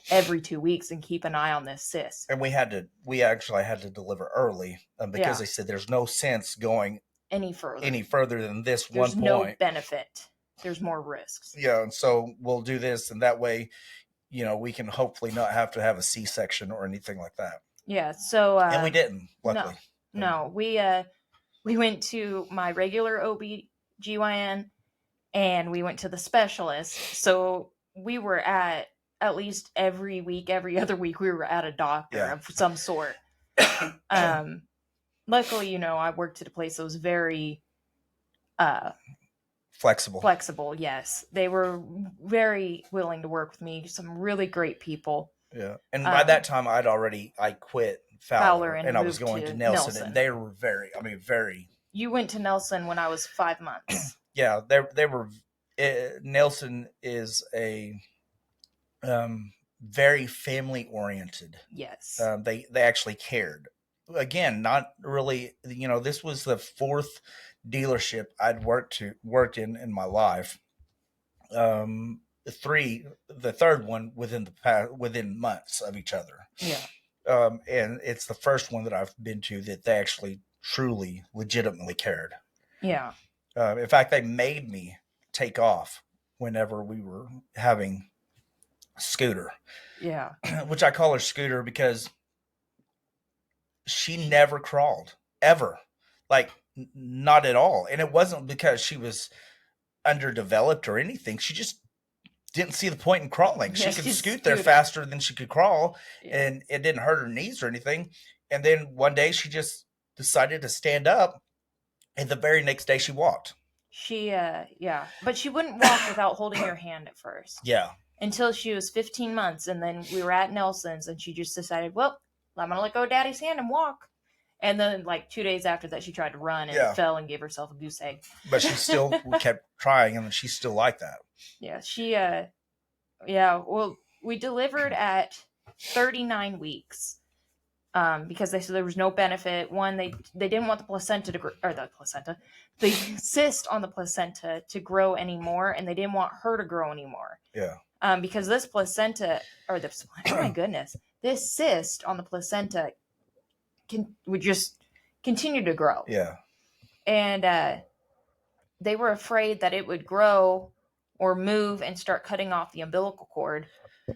every 2 weeks and keep an eye on this cyst. And we actually had to deliver early because they said there's no sense going any further than this. There's 1 point. No benefit. There's more risks. Yeah. And so we'll do this. And that way, we can hopefully not have to have a C-section or anything like that. Yeah. So, and we didn't, luckily. No, we went to my regular OB/GYN and we went to the specialist. So we were at least every week, every other week, we were at a doctor of some sort. Luckily, I worked at a place that was very flexible. Yes. They were very willing to work with me. Some really great people. Yeah. And by that time I quit Fowler and I was going to Nelson. And they were very. You went to Nelson when I was 5 months. Yeah. They were, Nelson is a very family oriented. Yes. They actually cared. Again, not really, this was the 4th dealership I'd worked in my life. The 3rd one within months of each other. Yeah. And it's the first one that I've been to that they actually truly legitimately cared. Yeah. In fact, they made me take off whenever we were having Scooter. Yeah. Which I call her Scooter because she never crawled ever. Like not at all. And it wasn't because she was underdeveloped or anything. She just didn't see the point in crawling. She could scoot there faster than she could crawl, and it didn't hurt her knees or anything. And then one day she just decided to stand up, and the very next day she walked. But she wouldn't walk without holding your hand at first. Yeah. Until she was 15 months, and then we were at Nelson's, and she just decided, well, I'm going to let go of Daddy's hand and walk. And then, 2 days after that, she tried to run and fell and gave herself a goose egg. But she still kept trying, and she's still like that. Yeah, well, we delivered at 39 weeks because they said there was no benefit. One, they didn't want the placenta the cyst on the placenta to grow anymore, and they didn't want her to grow anymore. Yeah. Because this placenta, oh my goodness, this cyst on the placenta would just continue to grow. Yeah. And they were afraid that it would grow or move and start cutting off the umbilical cord,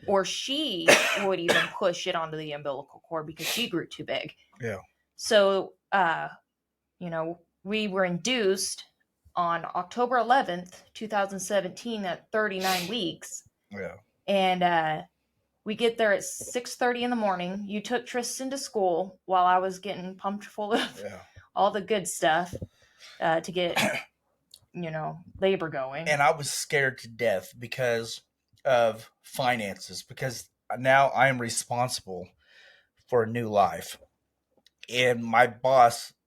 or she would even push it onto the umbilical cord because she grew too big. Yeah. So, we were induced on October 11th, 2017 at 39 weeks. Yeah. And we get there at 6:30 in the morning. You took Tristan to school while I was getting pumped full of all the good stuff to get, labor going. And I was scared to death because of finances, because now I am responsible for a new life. And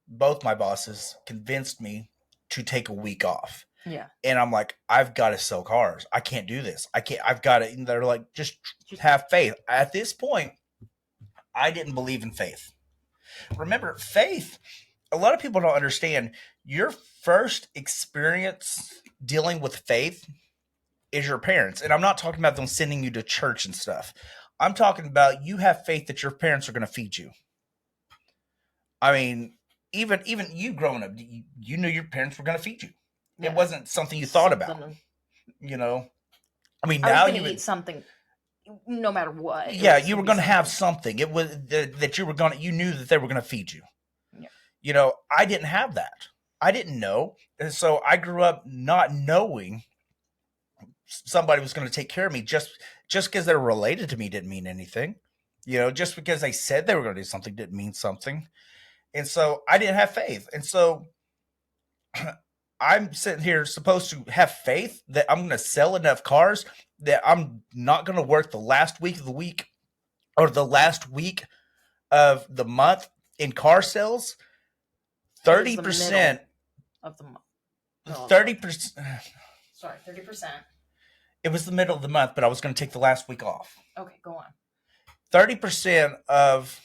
both my bosses convinced me to take a week off. Yeah. And I'm like, I've got to sell cars. I can't do this. I've got to. And they're like, just have faith. At this point, I didn't believe in faith. Remember, faith, a lot of people don't understand. Your first experience dealing with faith is your parents. And I'm not talking about them sending you to church and stuff. I'm talking about you have faith that your parents are going to feed you. I mean, even you growing up, you knew your parents were going to feed you. Yeah. It wasn't something you thought about, I mean, now you would eat something no matter what. Yeah, you were going to have something. It was that you knew that they were going to feed you. Yeah. I didn't have that. I didn't know. And so I grew up not knowing somebody was going to take care of me. Just because they're related to me didn't mean anything. Just because they said they were going to do something didn't mean something. And so I didn't have faith. And so I'm sitting here supposed to have faith that I'm going to sell enough cars that I'm not going to work the last week of the week or the last week of the month in car sales. 30% of the month. 30%. Sorry, 30%. It was the middle of the month, but I was going to take the last week off. Okay, go on. 30% of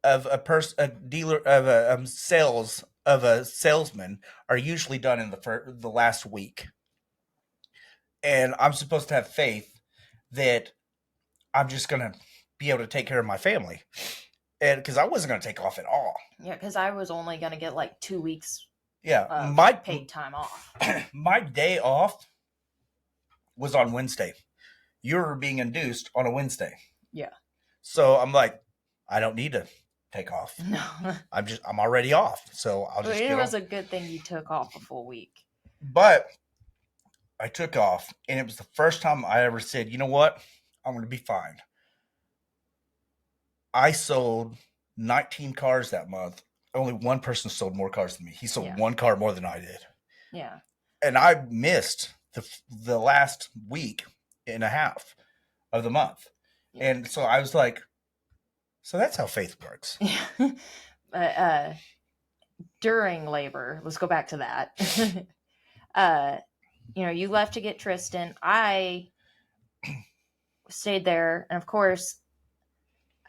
a dealer of a sales of a salesman are usually done in the last week, and I'm supposed to have faith that I'm just going to be able to take care of my family, and because I wasn't going to take off at all. Yeah, because I was only going to get like 2 weeks. Yeah, my paid time off. My day off was on Wednesday. You were being induced on a Wednesday. Yeah. So I'm like, I don't need to take off. No. I'm already off. So I'll just It was a good thing you took off a full week. But I took off, and it was the first time I ever said, you know what? I'm going to be fine. I sold 19 cars that month. Only one person sold more cars than me. He sold one car more than I did. Yeah. And I missed the last week and a half of the month. Yeah. And so I was like, so that's how faith works. During labor, let's go back to that. You left to get Tristan. I stayed there, and of course,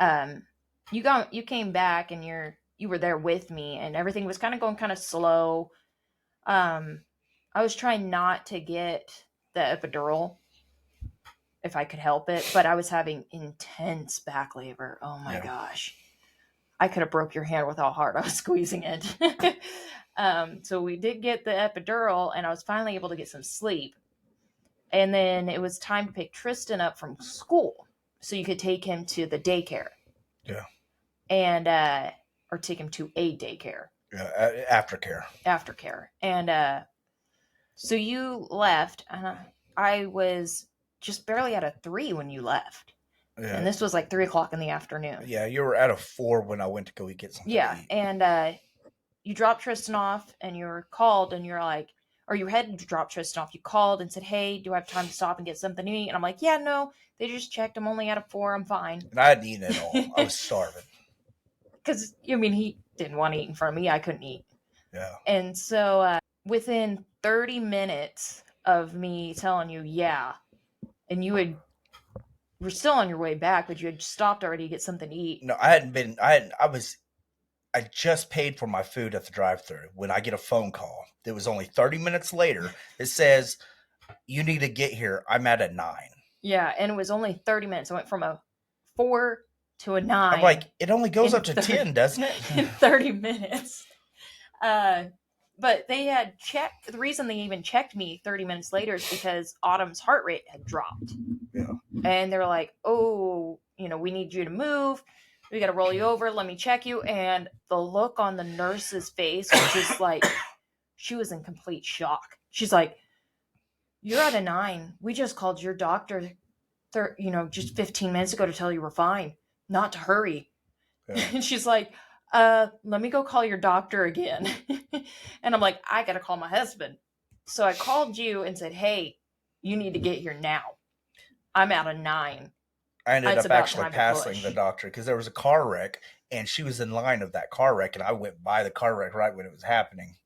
you came back, and you were there with me, and everything was kind of going kind of slow. I was trying not to get the epidural if I could help it, but I was having intense back labor. Oh my gosh. I could have broke your hand with how hard I was squeezing it. So we did get the epidural, and I was finally able to get some sleep. And then it was time to pick Tristan up from school so you could take him to the daycare. Yeah. And, or take him to a daycare. Yeah, aftercare. And so you left, and I was just barely at a 3 when you left. Yeah. And this was like 3:00 in the afternoon. Yeah, you were at a 4 when I went to go get something. Yeah, and you dropped Tristan off, and you were called, and you're like, or you had to drop Tristan off. You called and said, "Hey, do I have time to stop and get something to eat?" And I'm like, "Yeah, no, they just checked. I'm only at a 4. I'm fine." And I hadn't eaten at all. I was starving. Because, he didn't want to eat in front of me. I couldn't eat. Yeah. And so within 30 minutes of me telling you, yeah, and you were still on your way back, but you had stopped already to get something to eat. No, I just paid for my food at the drive-thru when I get a phone call. It was only 30 minutes later. It says, you need to get here. I'm at a 9. Yeah, and it was only 30 minutes. I went from a 4 to a 9. I'm like, it only goes up to 10, doesn't it? In 30 minutes. But they had checked. The reason they even checked me 30 minutes later is because Autumn's heart rate had dropped. Yeah. And they were like, oh, we need you to move. We got to roll you over. Let me check you. And the look on the nurse's face was just like, she was in complete shock. She's like, you're at a 9. We just called your doctor, just 15 minutes ago to tell you we're fine, not to hurry. Yeah. And she's like, let me go call your doctor again. And I'm like, I got to call my husband. So I called you and said, hey, you need to get here now. I'm at a 9. I ended up actually passing the doctor because there was a car wreck, and she was in line of that car wreck, and I went by the car wreck right when it was happening.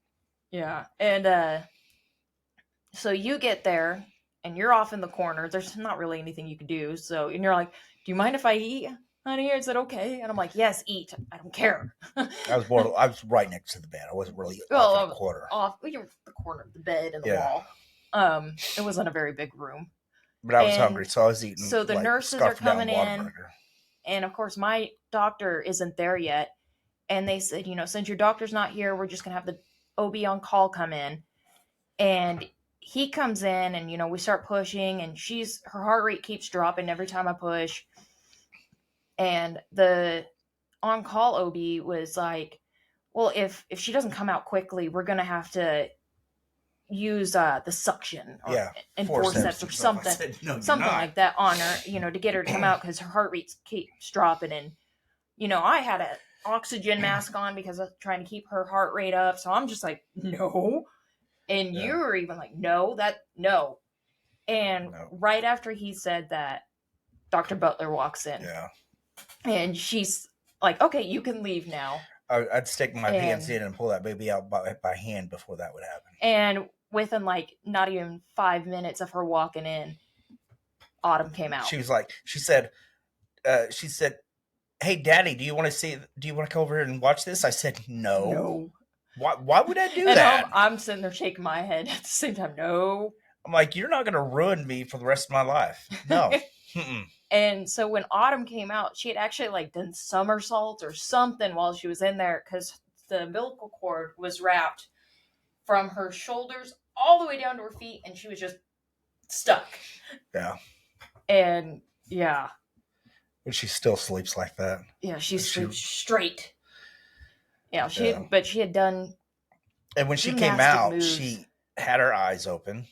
Yeah. And so you get there, and you're off in the corner. There's not really anything you can do. So, and you're like, do you mind if I eat, honey? I said, okay. And I'm like, yes, eat. I don't care. I was right next to the bed. I wasn't really off in the corner. You were the corner of the bed and the wall. It wasn't a very big room. But I was hungry, so I was eating. So the nurses are coming in, and of course my doctor isn't there yet. And they said, since your doctor's not here, we're just gonna have the OB on call come in. And he comes in, and we start pushing, and her heart rate keeps dropping every time I push. And the on call OB was like, well, if she doesn't come out quickly, we're gonna have to use the suction and forceps or something, something like that on her, to get her to come out because her heart rate keeps dropping. And I had oxygen mask on because I'm trying to keep her heart rate up. So I'm just like, no. And you were even like, no. And right after he said that, Dr. Butler walks in. Yeah. And she's like, okay, you can leave now. I'd stick my hands in and pull that baby out by hand before that would happen. And within like not even 5 minutes of her walking in, Autumn came out. She was like, she said, hey, Daddy, do you want to come over here and watch this? I said, no. Why would I do that? I'm sitting there shaking my head at the same time. No. I'm like, you're not going to ruin me for the rest of my life. No. And so when Autumn came out, she had actually like done somersaults or something while she was in there because the umbilical cord was wrapped from her shoulders all the way down to her feet, and she was just stuck. Yeah. And yeah. But she still sleeps like that. Yeah, she sleeps straight. Yeah, but she had done. And when she came out, she had her eyes open.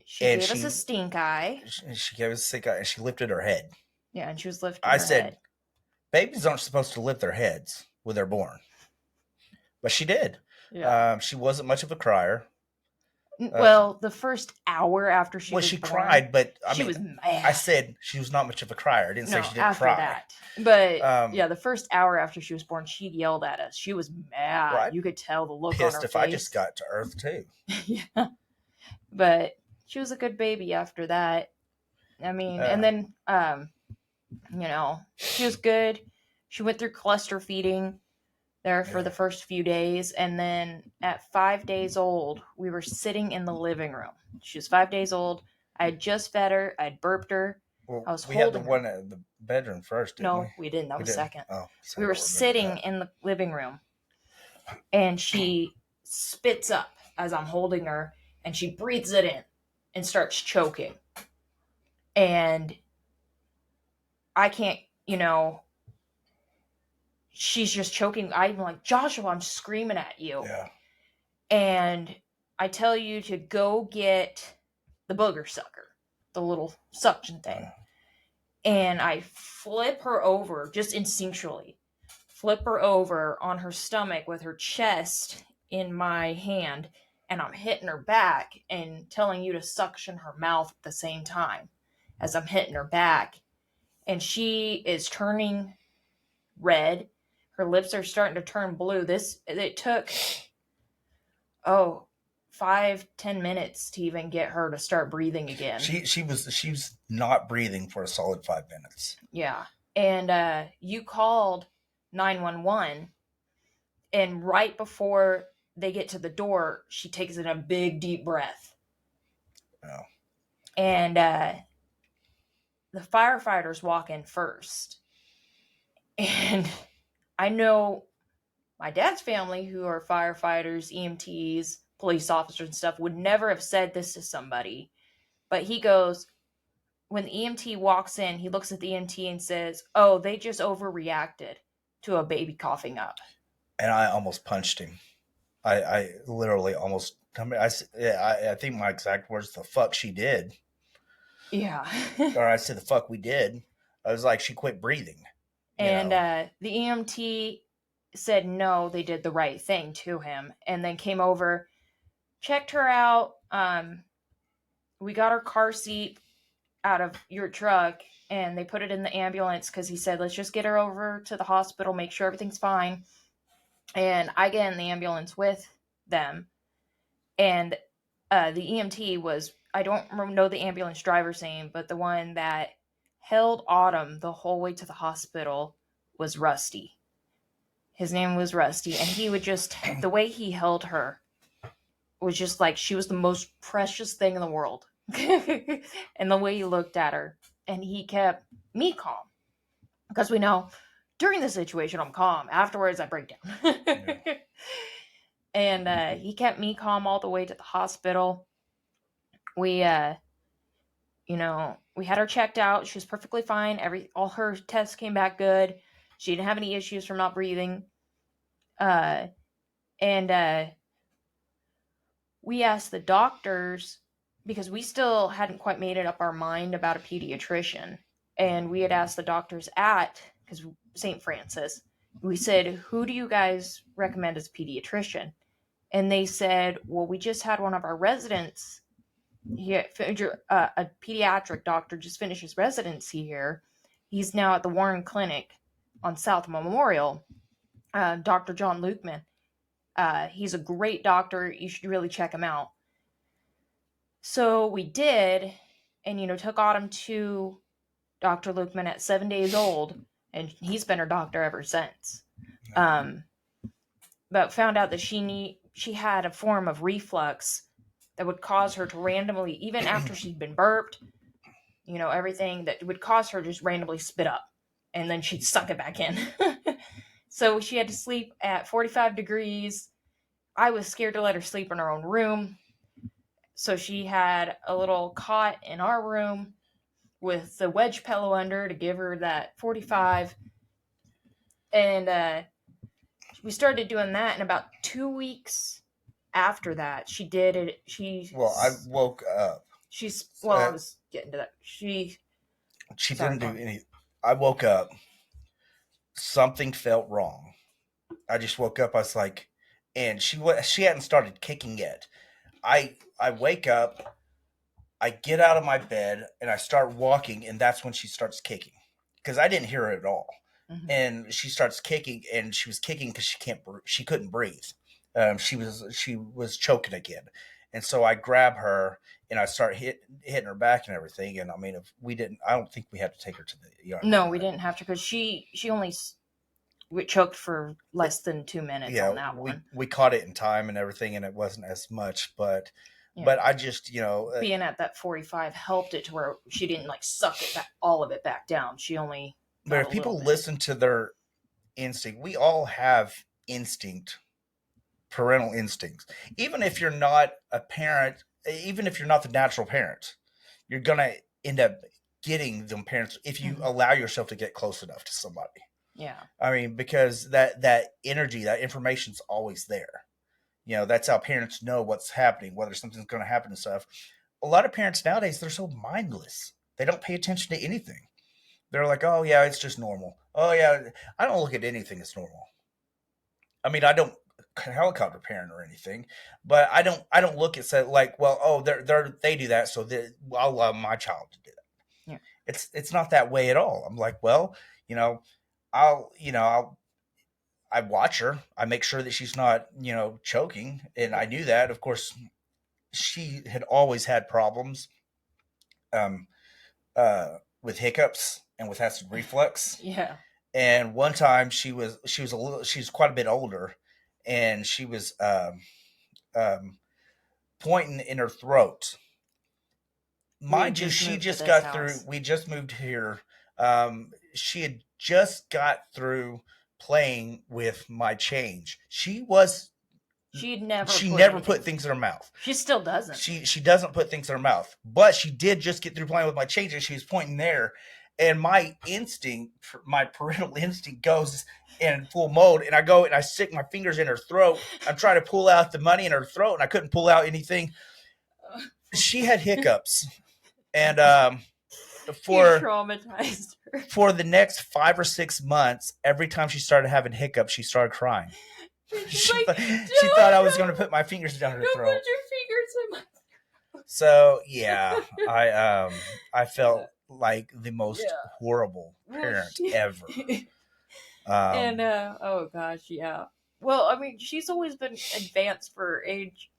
She gave us a stink eye. She gave us a stink eye, and she lifted her head. Yeah, and she was lifting her head. Babies aren't supposed to lift their heads when they're born. But she did. Yeah. She wasn't much of a crier. Well, the first hour after she was born. Well, she cried, but she was mad. I said she was not much of a crier. I didn't say she didn't cry. That. But the first hour after she was born, she yelled at us. She was mad. Right. You could tell the look on her face. Pissed if I just got to Earth too. Yeah. But she was a good baby after that. I mean, and then, she was good. She went through cluster feeding there for the first few days. And then at 5 days old, we were sitting in the living room. She was 5 days old. I had just fed her. I had burped her. Well, I was holding her. We had the one in the bedroom first, didn't we? No, we didn't. That was second. Oh, we were sitting in the living room. And she spits up as I'm holding her. And she breathes it in and starts choking. And I can't, she's just choking. I'm like, Joshua, I'm screaming at you. Yeah. And I tell you to go get the booger sucker, the little suction thing. And I flip her over, just instinctually, flip her over on her stomach with her chest in my hand. And I'm hitting her back and telling you to suction her mouth at the same time as I'm hitting her back. And she is turning red. Her lips are starting to turn blue. It took, 5-10 minutes to even get her to start breathing again. She was not breathing for a solid 5 minutes. Yeah. And you called 911, and right before they get to the door, she takes in a big, deep breath. Oh. And the firefighters walk in first. And I know my dad's family, who are firefighters, EMTs, police officers and stuff, would never have said this to somebody. But he goes, when the EMT walks in, he looks at the EMT and says, oh, they just overreacted to a baby coughing up. And I almost punched him. I literally almost, I think my exact words, the fuck she did. Yeah. Or I said, the fuck we did. I was like, she quit breathing. And the EMT said, no, they did the right thing to him. And then came over, checked her out. We got her car seat out of your truck, and they put it in the ambulance because he said, let's just get her over to the hospital, make sure everything's fine. And I get in the ambulance with them, and the EMT was, I don't know the ambulance driver's name, but the one that held Autumn the whole way to the hospital was Rusty. His name was Rusty, and he would just, the way he held her was just like she was the most precious thing in the world. And the way he looked at her, and he kept me calm, because we know during the situation I'm calm, afterwards I break down. Yeah. And he kept me calm all the way to the hospital. We had her checked out. She was perfectly fine. All her tests came back good. She didn't have any issues from not breathing. And we asked the doctors, because we still hadn't quite made it up our mind about a pediatrician. And we had asked the doctors at, because St. Francis, we said, who do you guys recommend as a pediatrician? And they said, well, we just had one of our residents here, a pediatric doctor just finished his residency here. He's now at the Warren Clinic on South Memorial, Dr. John Lukeman. He's a great doctor. You should really check him out. So we did, and, took Autumn to Dr. Lukeman at 7 days old, and he's been her doctor ever since. But found out that she had a form of reflux that would cause her to randomly, even after she'd been burped, everything that would cause her to just randomly spit up, and then she'd suck it back in. So she had to sleep at 45 degrees. I was scared to let her sleep in her own room. So she had a little cot in our room with the wedge pillow under to give her that 45. And we started doing that, and about 2 weeks after that, she did it. I woke up. I was getting to that. She didn't do any. I woke up. Something felt wrong. I just woke up. I was like, and she hadn't started kicking yet. I wake up. I get out of my bed and I start walking, and that's when she starts kicking, because I didn't hear her at all. Mm-hmm. And she starts kicking, and she was kicking because she couldn't breathe. She was choking again. And so I grab her and I start hitting her back and everything. And I mean, I don't think we had to take her to the ER. No, we didn't have to, because she only choked for less than 2 minutes on that one. We caught it in time and everything, and it wasn't as much, but I just, being at that 45 helped it to where she didn't suck it back, all of it back down. She only. But if people listen to their instinct, we all have parental instincts. Even if you're not a parent, even if you're not the natural parent, you're going to end up getting them parents if you allow yourself to get close enough to somebody. Yeah. I mean, because that energy, that information's always there. That's how parents know what's happening, whether something's going to happen and stuff. A lot of parents nowadays, they're so mindless. They don't pay attention to anything. They're like, oh, yeah, it's just normal. Oh, yeah, I don't look at anything as normal. I mean, I don't helicopter parent or anything, but I don't look at like, well, oh, they do that, so I'll allow my child to do that. Yeah. It's not that way at all. I'm like, well, I watch her. I make sure that she's not, choking. And I knew that. Of course, she had always had problems with hiccups and with acid reflux. Yeah. And one time she was quite a bit older, and she was pointing in her throat. Mind you, she just got through. We just moved here. She had just got through playing with my change. She never put things in her mouth. She still doesn't. She doesn't put things in her mouth, but she did just get through playing with my change, and she was pointing there. And my parental instinct goes in full mode, and I go and I stick my fingers in her throat. I'm trying to pull out the money in her throat, and I couldn't pull out anything. She had hiccups, and you traumatized her. For the next 5 or 6 months, every time she started having hiccups, she started crying. She thought I was going to put my fingers down her throat. Don't put your fingers in my throat. So yeah, I felt like the most horrible parent ever. Oh gosh, yeah. Well, I mean, she's always been advanced for her age.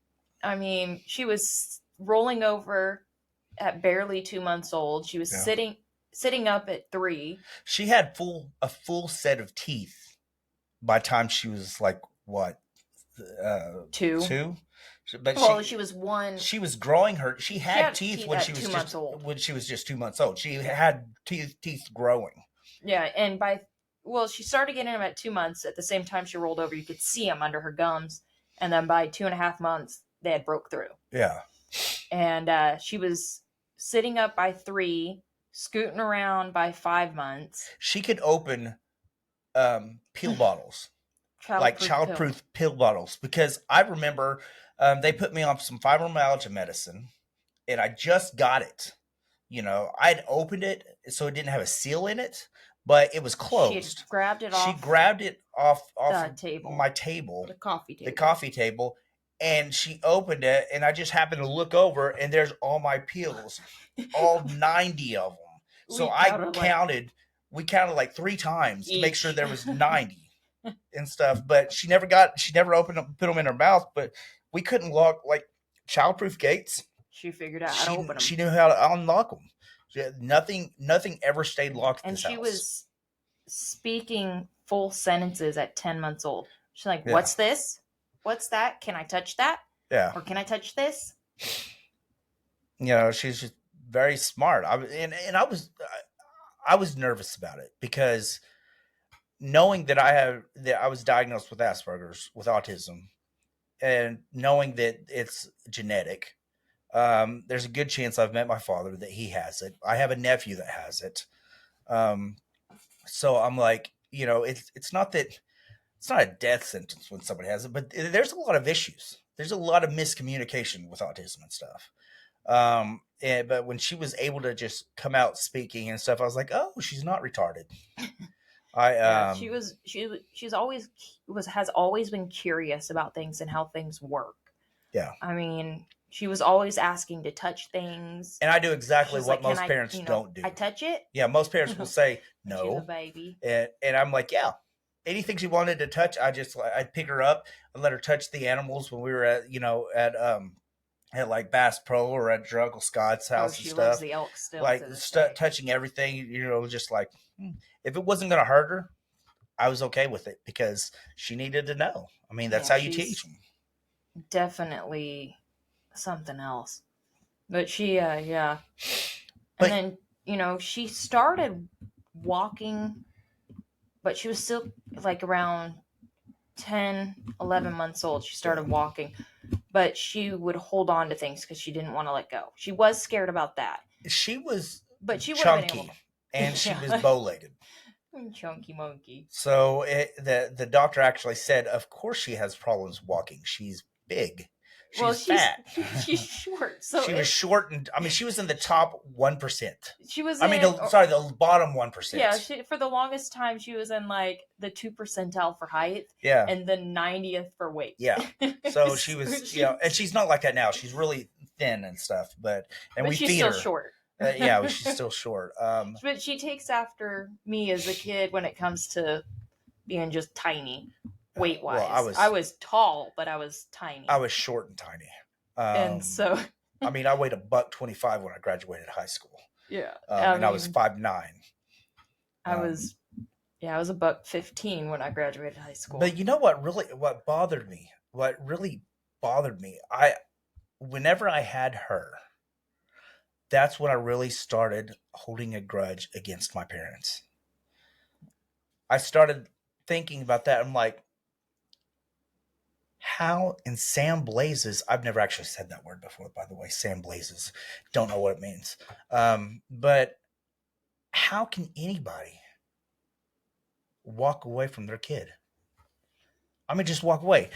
I mean, she was rolling over at barely 2 months old. She was sitting up at 3. She had a full set of teeth by the time she was like what? 2. 2? But she was 1. She was growing her. She had teeth when she was 2 months old. When she was just 2 months old. She had teeth growing. Yeah, and she started getting them at 2 months. At the same time she rolled over, you could see them under her gums, and then by 2.5 months they had broke through. Yeah, and she was sitting up by 3, scooting around by 5 months. She could open pill bottles. Childproof pill bottles, because I remember they put me on some fibromyalgia medicine, and I just got it. I'd opened it, so it didn't have a seal in it, but it was She had closed. grabbed it She off grabbed it off the table. my table, the coffee table. the coffee table, and she opened it, and I just happened to look over, and there's all my pills, all 90 of them. So we counted like 3 times to make sure there was 90 and stuff. But she never opened them, put them in her mouth. But we couldn't lock like childproof gates. She figured out how to open them. She knew how to unlock them. Nothing ever stayed locked. And she was speaking full sentences at 10 months old. She's like, "What's this? What's that? Can I touch that? Yeah. Or can I touch this?" She's just very smart. I was nervous about it because knowing that I was diagnosed with Asperger's, with autism, and knowing that it's genetic, there's a good chance I've met my father that he has it. I have a nephew that has it. So I'm like, it's not a death sentence when somebody has it, but there's a lot of issues. There's a lot of miscommunication with autism and stuff. But when she was able to just come out speaking and stuff, I was like, oh, she's not retarded. She's has always been curious about things and how things work. Yeah. I mean, she was always asking to touch things. And I do exactly what most parents don't do. I touch it? Yeah, most parents will say no. She's a baby. And I'm like, yeah. Anything she wanted to touch, I'd pick her up and let her touch the animals when we were at like Bass Pro or at your Uncle Scott's house and stuff. She loves the elk still. Like touching everything, just like if it wasn't going to hurt her, I was okay with it because she needed to know. I mean, that's how you teach them. Definitely something else. But she, yeah. And then, she started walking, but she was still like around 10, 11 months old. She started walking, but she would hold on to things because she didn't want to let go. She was scared about that. She was chunky, been able to... and she was bow-legged. Chunky monkey. So the doctor actually said, of course she has problems walking. She's big. She's fat. She's short. So she was short, and she was in the top 1%. She was. The bottom 1%. Yeah, for the longest time she was in like the 2 percentile for height. Yeah, and the 90th for weight. Yeah, so she was. And she's not like that now. She's really thin and stuff, but we she's feed still her. Short. She's still short. But she takes after me as a kid when it comes to being just tiny. Weight wise, well, I was tall, but I was tiny. I was short and tiny, and so I weighed $125 when I graduated high school. Yeah, and I was 5'9". I was $115 when I graduated high school. But you know what bothered me? What really bothered me? Whenever I had her, that's when I really started holding a grudge against my parents. I started thinking about that. I'm like, how in Sam Blazes, I've never actually said that word before, by the way, Sam Blazes, don't know what it means. But how can anybody walk away from their kid? Just walk away.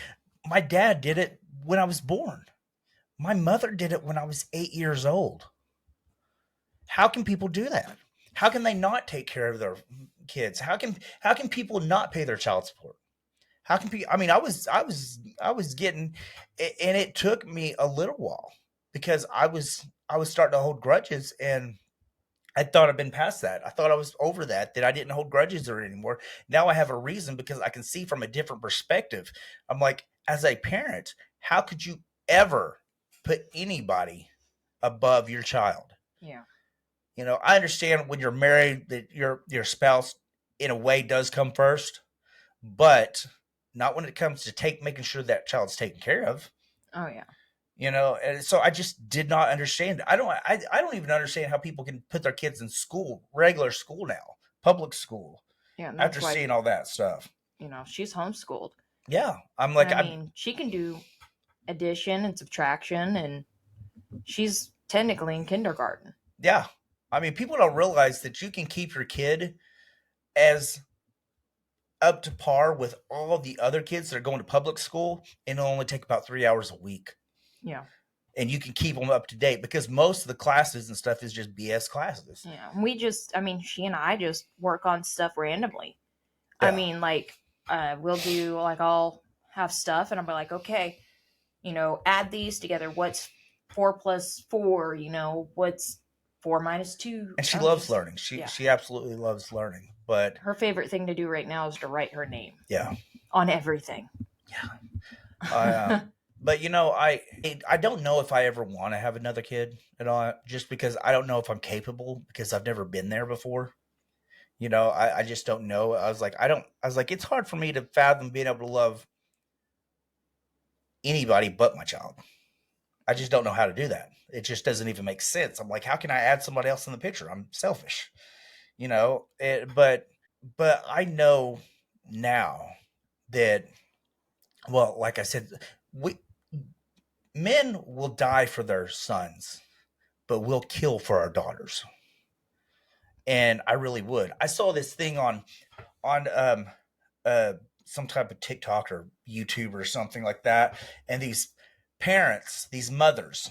My dad did it when I was born. My mother did it when I was 8 years old. How can people do that? How can they not take care of their kids? How can people not pay their child support? How can people? I was getting, and it took me a little while because I was starting to hold grudges, and I thought I'd been past that. I thought I was over that I didn't hold grudges anymore. Now I have a reason because I can see from a different perspective. I'm like, as a parent, how could you ever put anybody above your child? Yeah. I understand when you're married that your spouse in a way does come first, but not when it comes to making sure that child's taken care of. Oh yeah. And so I just did not understand. I don't even understand how people can put their kids in school, regular school now, public school. Yeah. After seeing all that stuff. She's homeschooled. Yeah. I'm like, she can do addition and subtraction, and she's technically in kindergarten. Yeah. People don't realize that you can keep your kid as up to par with all the other kids that are going to public school, and it'll only take about 3 hours a week. Yeah. and you can keep them up to date, because most of the classes and stuff is just BS classes. Yeah. She and I just work on stuff randomly. Yeah. I mean, like, we'll do, like, I'll have stuff and I'll be like, okay, add these together. What's 4 plus 4? What's 4 minus 2? And she loves learning. She absolutely loves learning. But her favorite thing to do right now is to write her name. Yeah. On everything. Yeah. But I don't know if I ever want to have another kid at all, just because I don't know if I'm capable, because I've never been there before. I just don't know. I was like, it's hard for me to fathom being able to love anybody but my child. I just don't know how to do that. It just doesn't even make sense. I'm like, how can I add somebody else in the picture? I'm selfish, but I know now that, well, like I said, men will die for their sons, but we'll kill for our daughters. And I really would. I saw this thing on some type of TikTok or YouTube or something like that, and these parents, these mothers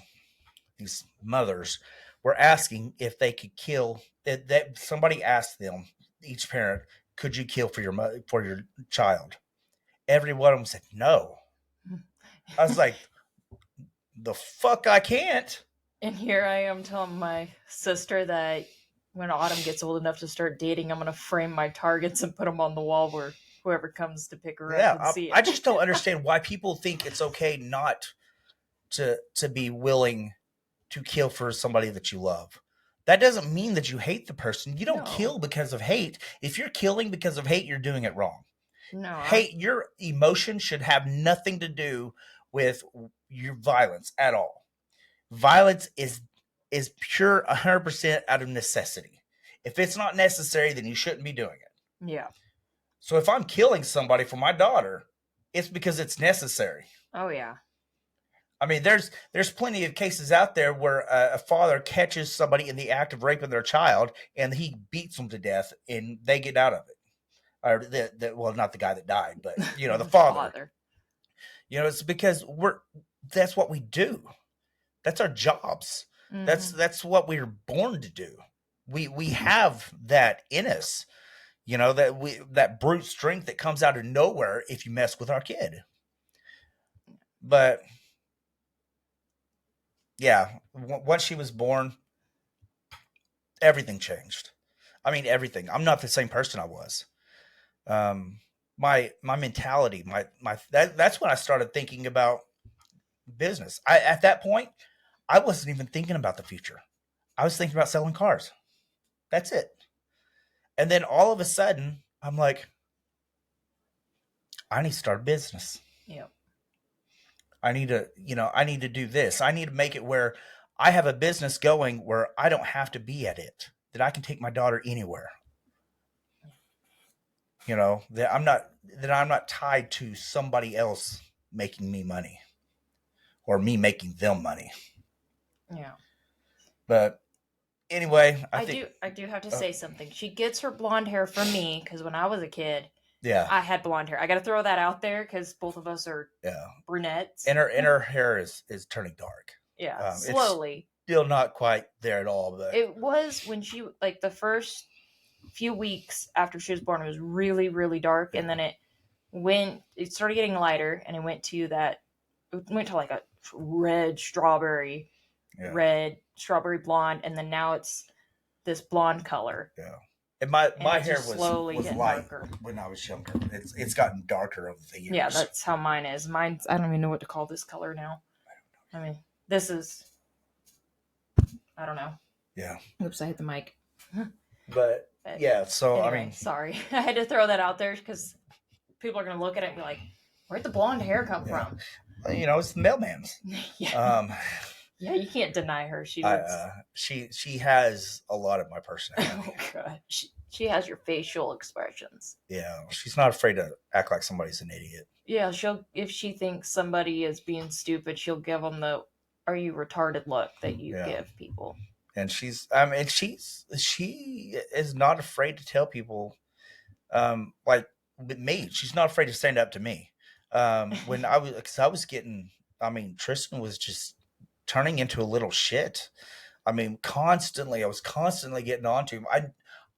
were asking if they could kill. That somebody asked them, each parent, could you kill for your child? Every one of them said no. I was like, the fuck I can't. And here I am telling my sister that when Autumn gets old enough to start dating, I'm going to frame my targets and put them on the wall where whoever comes to pick her up and see it. I just don't understand why people think it's okay not to be willing to kill for somebody that you love. That doesn't mean that you hate the person. You don't kill because of hate. If you're killing because of hate, you're doing it wrong. No. Hate, your emotion should have nothing to do with your violence at all. Violence is pure 100% out of necessity. If it's not necessary, then you shouldn't be doing it. Yeah. So if I'm killing somebody for my daughter, it's because it's necessary. Oh, yeah. I mean, there's plenty of cases out there where a father catches somebody in the act of raping their child, and he beats them to death, and they get out of it. Or well, not the guy that died, but the father. It's because that's what we do. That's our jobs. Mm-hmm. That's what we were born to do. We have that in us. That brute strength that comes out of nowhere if you mess with our kid. But yeah, once she was born, everything changed. I mean, everything. I'm not the same person I was. My mentality, that's when I started thinking about business. At that point, I wasn't even thinking about the future. I was thinking about selling cars. That's it. And then all of a sudden, I'm like, I need to start a business. Yeah. I need to do this. I need to make it where I have a business going where I don't have to be at it, that I can take my daughter anywhere. That I'm not tied to somebody else making me money or me making them money. Yeah. But anyway, I do have to say something. She gets her blonde hair from me because when I was a kid, yeah, I had blonde hair. I got to throw that out there because both of us are brunettes. And her hair is turning dark. Yeah, slowly. It's still not quite there at all, but it was when she the first few weeks after she was born. It was really, really dark, and then it started getting lighter, and it went to like a red strawberry blonde, and then now it's this blonde color. Yeah. And my hair was light darker. When I was younger. It's gotten darker over the years. Yeah, that's how mine is. Mine's, I don't even know what to call this color now. I mean, this is, I don't know. Yeah. Oops, I hit the mic. But yeah, so anyway, I mean, sorry. I had to throw that out there because people are going to look at it and be like, where'd the blonde hair come from? It's the mailman's. Yeah. Yeah, you can't deny her. She has a lot of my personality. Oh god, she has your facial expressions. Yeah, she's not afraid to act like somebody's an idiot. Yeah, if she thinks somebody is being stupid, she'll give them the "Are you retarded?" look that you give people. And she is not afraid to tell people, like with me, she's not afraid to stand up to me. When I was getting, Tristan was just turning into a little shit. I mean, I was constantly getting onto him.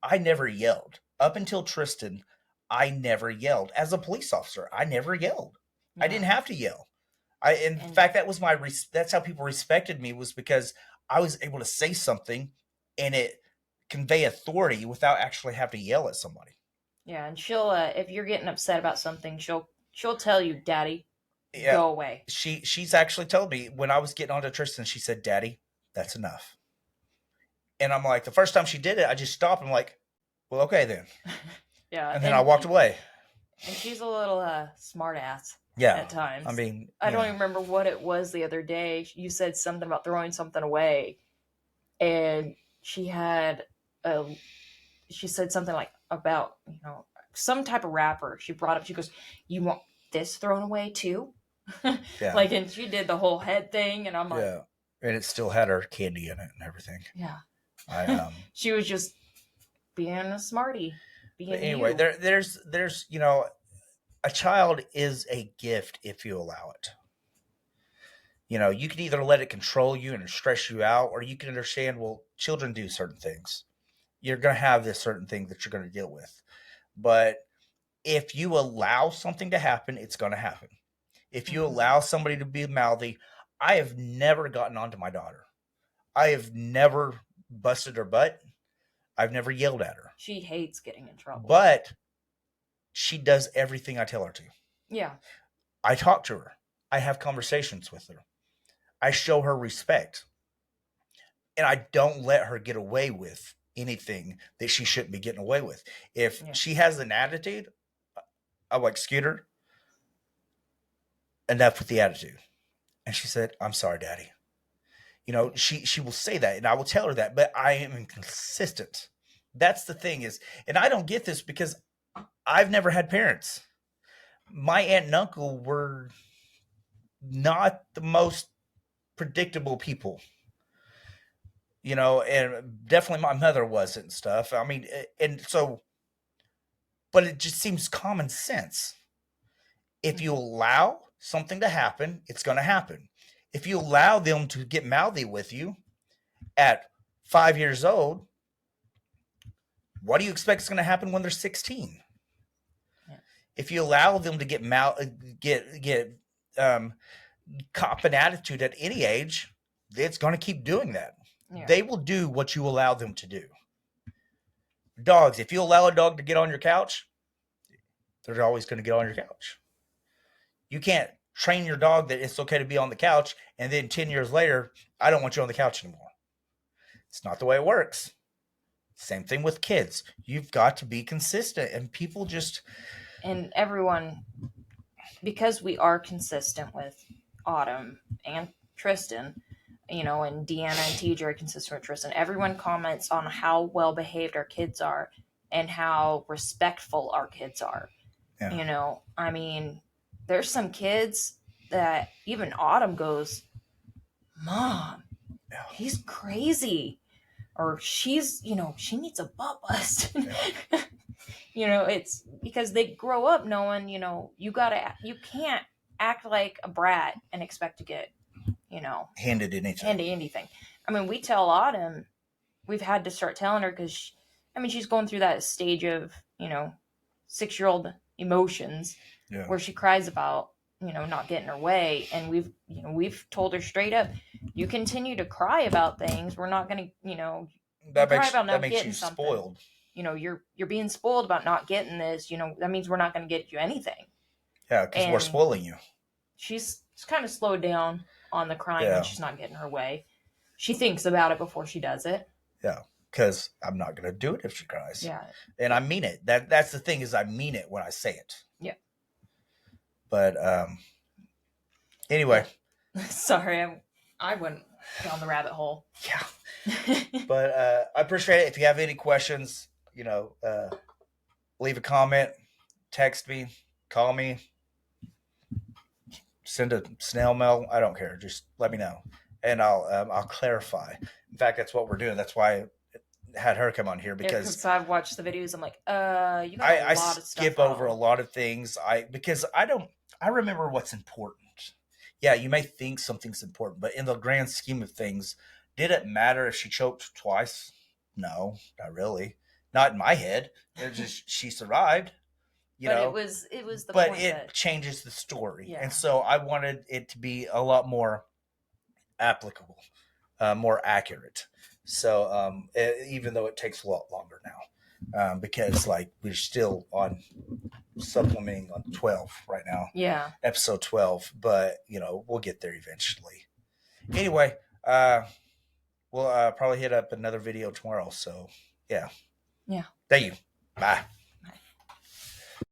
I never yelled. Up until Tristan, I never yelled. As a police officer, I never yelled. I didn't have to yell. In fact, that was that's how people respected me, was because I was able to say something and it convey authority without actually having to yell at somebody. Yeah, and she'll if you're getting upset about something, she'll tell you, "Daddy, Yeah, go away." she's actually told me when I was getting onto Tristan, she said, "Daddy, that's enough." And I'm like, the first time she did it, I just stopped. I'm like, well, okay then. Yeah, and then I walked away. And she's a little smart ass. Yeah, at times. I mean, I don't even remember what it was the other day. You said something about throwing something away, and she said something like about some type of wrapper. She brought up. She goes, "You want this thrown away too?" Yeah. Like, and she did the whole head thing, and I'm like, yeah, and it still had her candy in it and everything. Yeah. She was just being a smarty. Anyway, there's a child is a gift if you allow it. You can either let it control you and stress you out, or you can understand, well, children do certain things. You're going to have this certain thing that you're going to deal with. But if you allow something to happen, it's going to happen. If you allow somebody to be mouthy, I have never gotten onto my daughter. I have never busted her butt. I've never yelled at her. She hates getting in trouble. But she does everything I tell her to. Yeah. I talk to her. I have conversations with her. I show her respect. And I don't let her get away with anything that she shouldn't be getting away with. If she has an attitude, I'm like, Scooter, enough with the attitude. And she said, I'm sorry, Daddy. She will say that, and I will tell her that, but I am inconsistent. That's the thing is, and I don't get this because I've never had parents. My aunt and uncle were not the most predictable people, and definitely my mother wasn't and stuff. I mean, but it just seems common sense. If you allow something to happen, it's going to happen. If you allow them to get mouthy with you at 5 years old, what do you expect is going to happen when they're 16? Yeah. If you allow them to get cop an attitude at any age, it's going to keep doing that. Yeah. They will do what you allow them to do. Dogs, if you allow a dog to get on your couch, they're always going to get on your couch. You can't train your dog that it's okay to be on the couch, and then 10 years later, I don't want you on the couch anymore. It's not the way it works. Same thing with kids. You've got to be consistent, and people just... And everyone, because we are consistent with Autumn and Tristan, and Deanna and TJ are consistent with Tristan, everyone comments on how well behaved our kids are and how respectful our kids are. Yeah. I mean, there's some kids that even Autumn goes, Mom, he's crazy. Or she's, she needs a butt bust. Yeah. It's because they grow up knowing, you can't act like a brat and expect to get, handed anything. I mean, we tell Autumn, we've had to start telling her because, she's going through that stage of, 6-year-old emotions. Yeah. Where she cries about, not getting her way. And we've told her straight up, you continue to cry about things. We're not going to, that makes you something. Spoiled. You're being spoiled about not getting this, that means we're not going to get you anything. Yeah. Cause we're spoiling you. She's kind of slowed down on the crying when she's not getting her way. She thinks about it before she does it. Yeah. Cause I'm not going to do it if she cries. Yeah. And I mean it. That's the thing is I mean it when I say it. Yeah. But anyway. Sorry, I went down the rabbit hole. Yeah. But I appreciate it. If you have any questions, leave a comment, text me, call me, send a snail mail. I don't care. Just let me know, and I'll clarify. In fact, that's what we're doing. That's why I had her come on here because I've watched the videos. I'm like, you got a lot of stuff. I skip over a lot of things. I remember what's important. yeah, you may think something's important, but in the grand scheme of things, did it matter if she choked twice? No, not really. Not in my head. It's just she survived, but it was the but point it that, changes the story. yeah. And so I wanted it to be a lot more applicable, more accurate. So even though it takes a lot longer now, because like we're still on supplementing on 12 right now, Yeah. episode 12, but we'll get there eventually. Anyway, we'll probably hit up another video tomorrow. So yeah. Yeah. Thank you. Bye.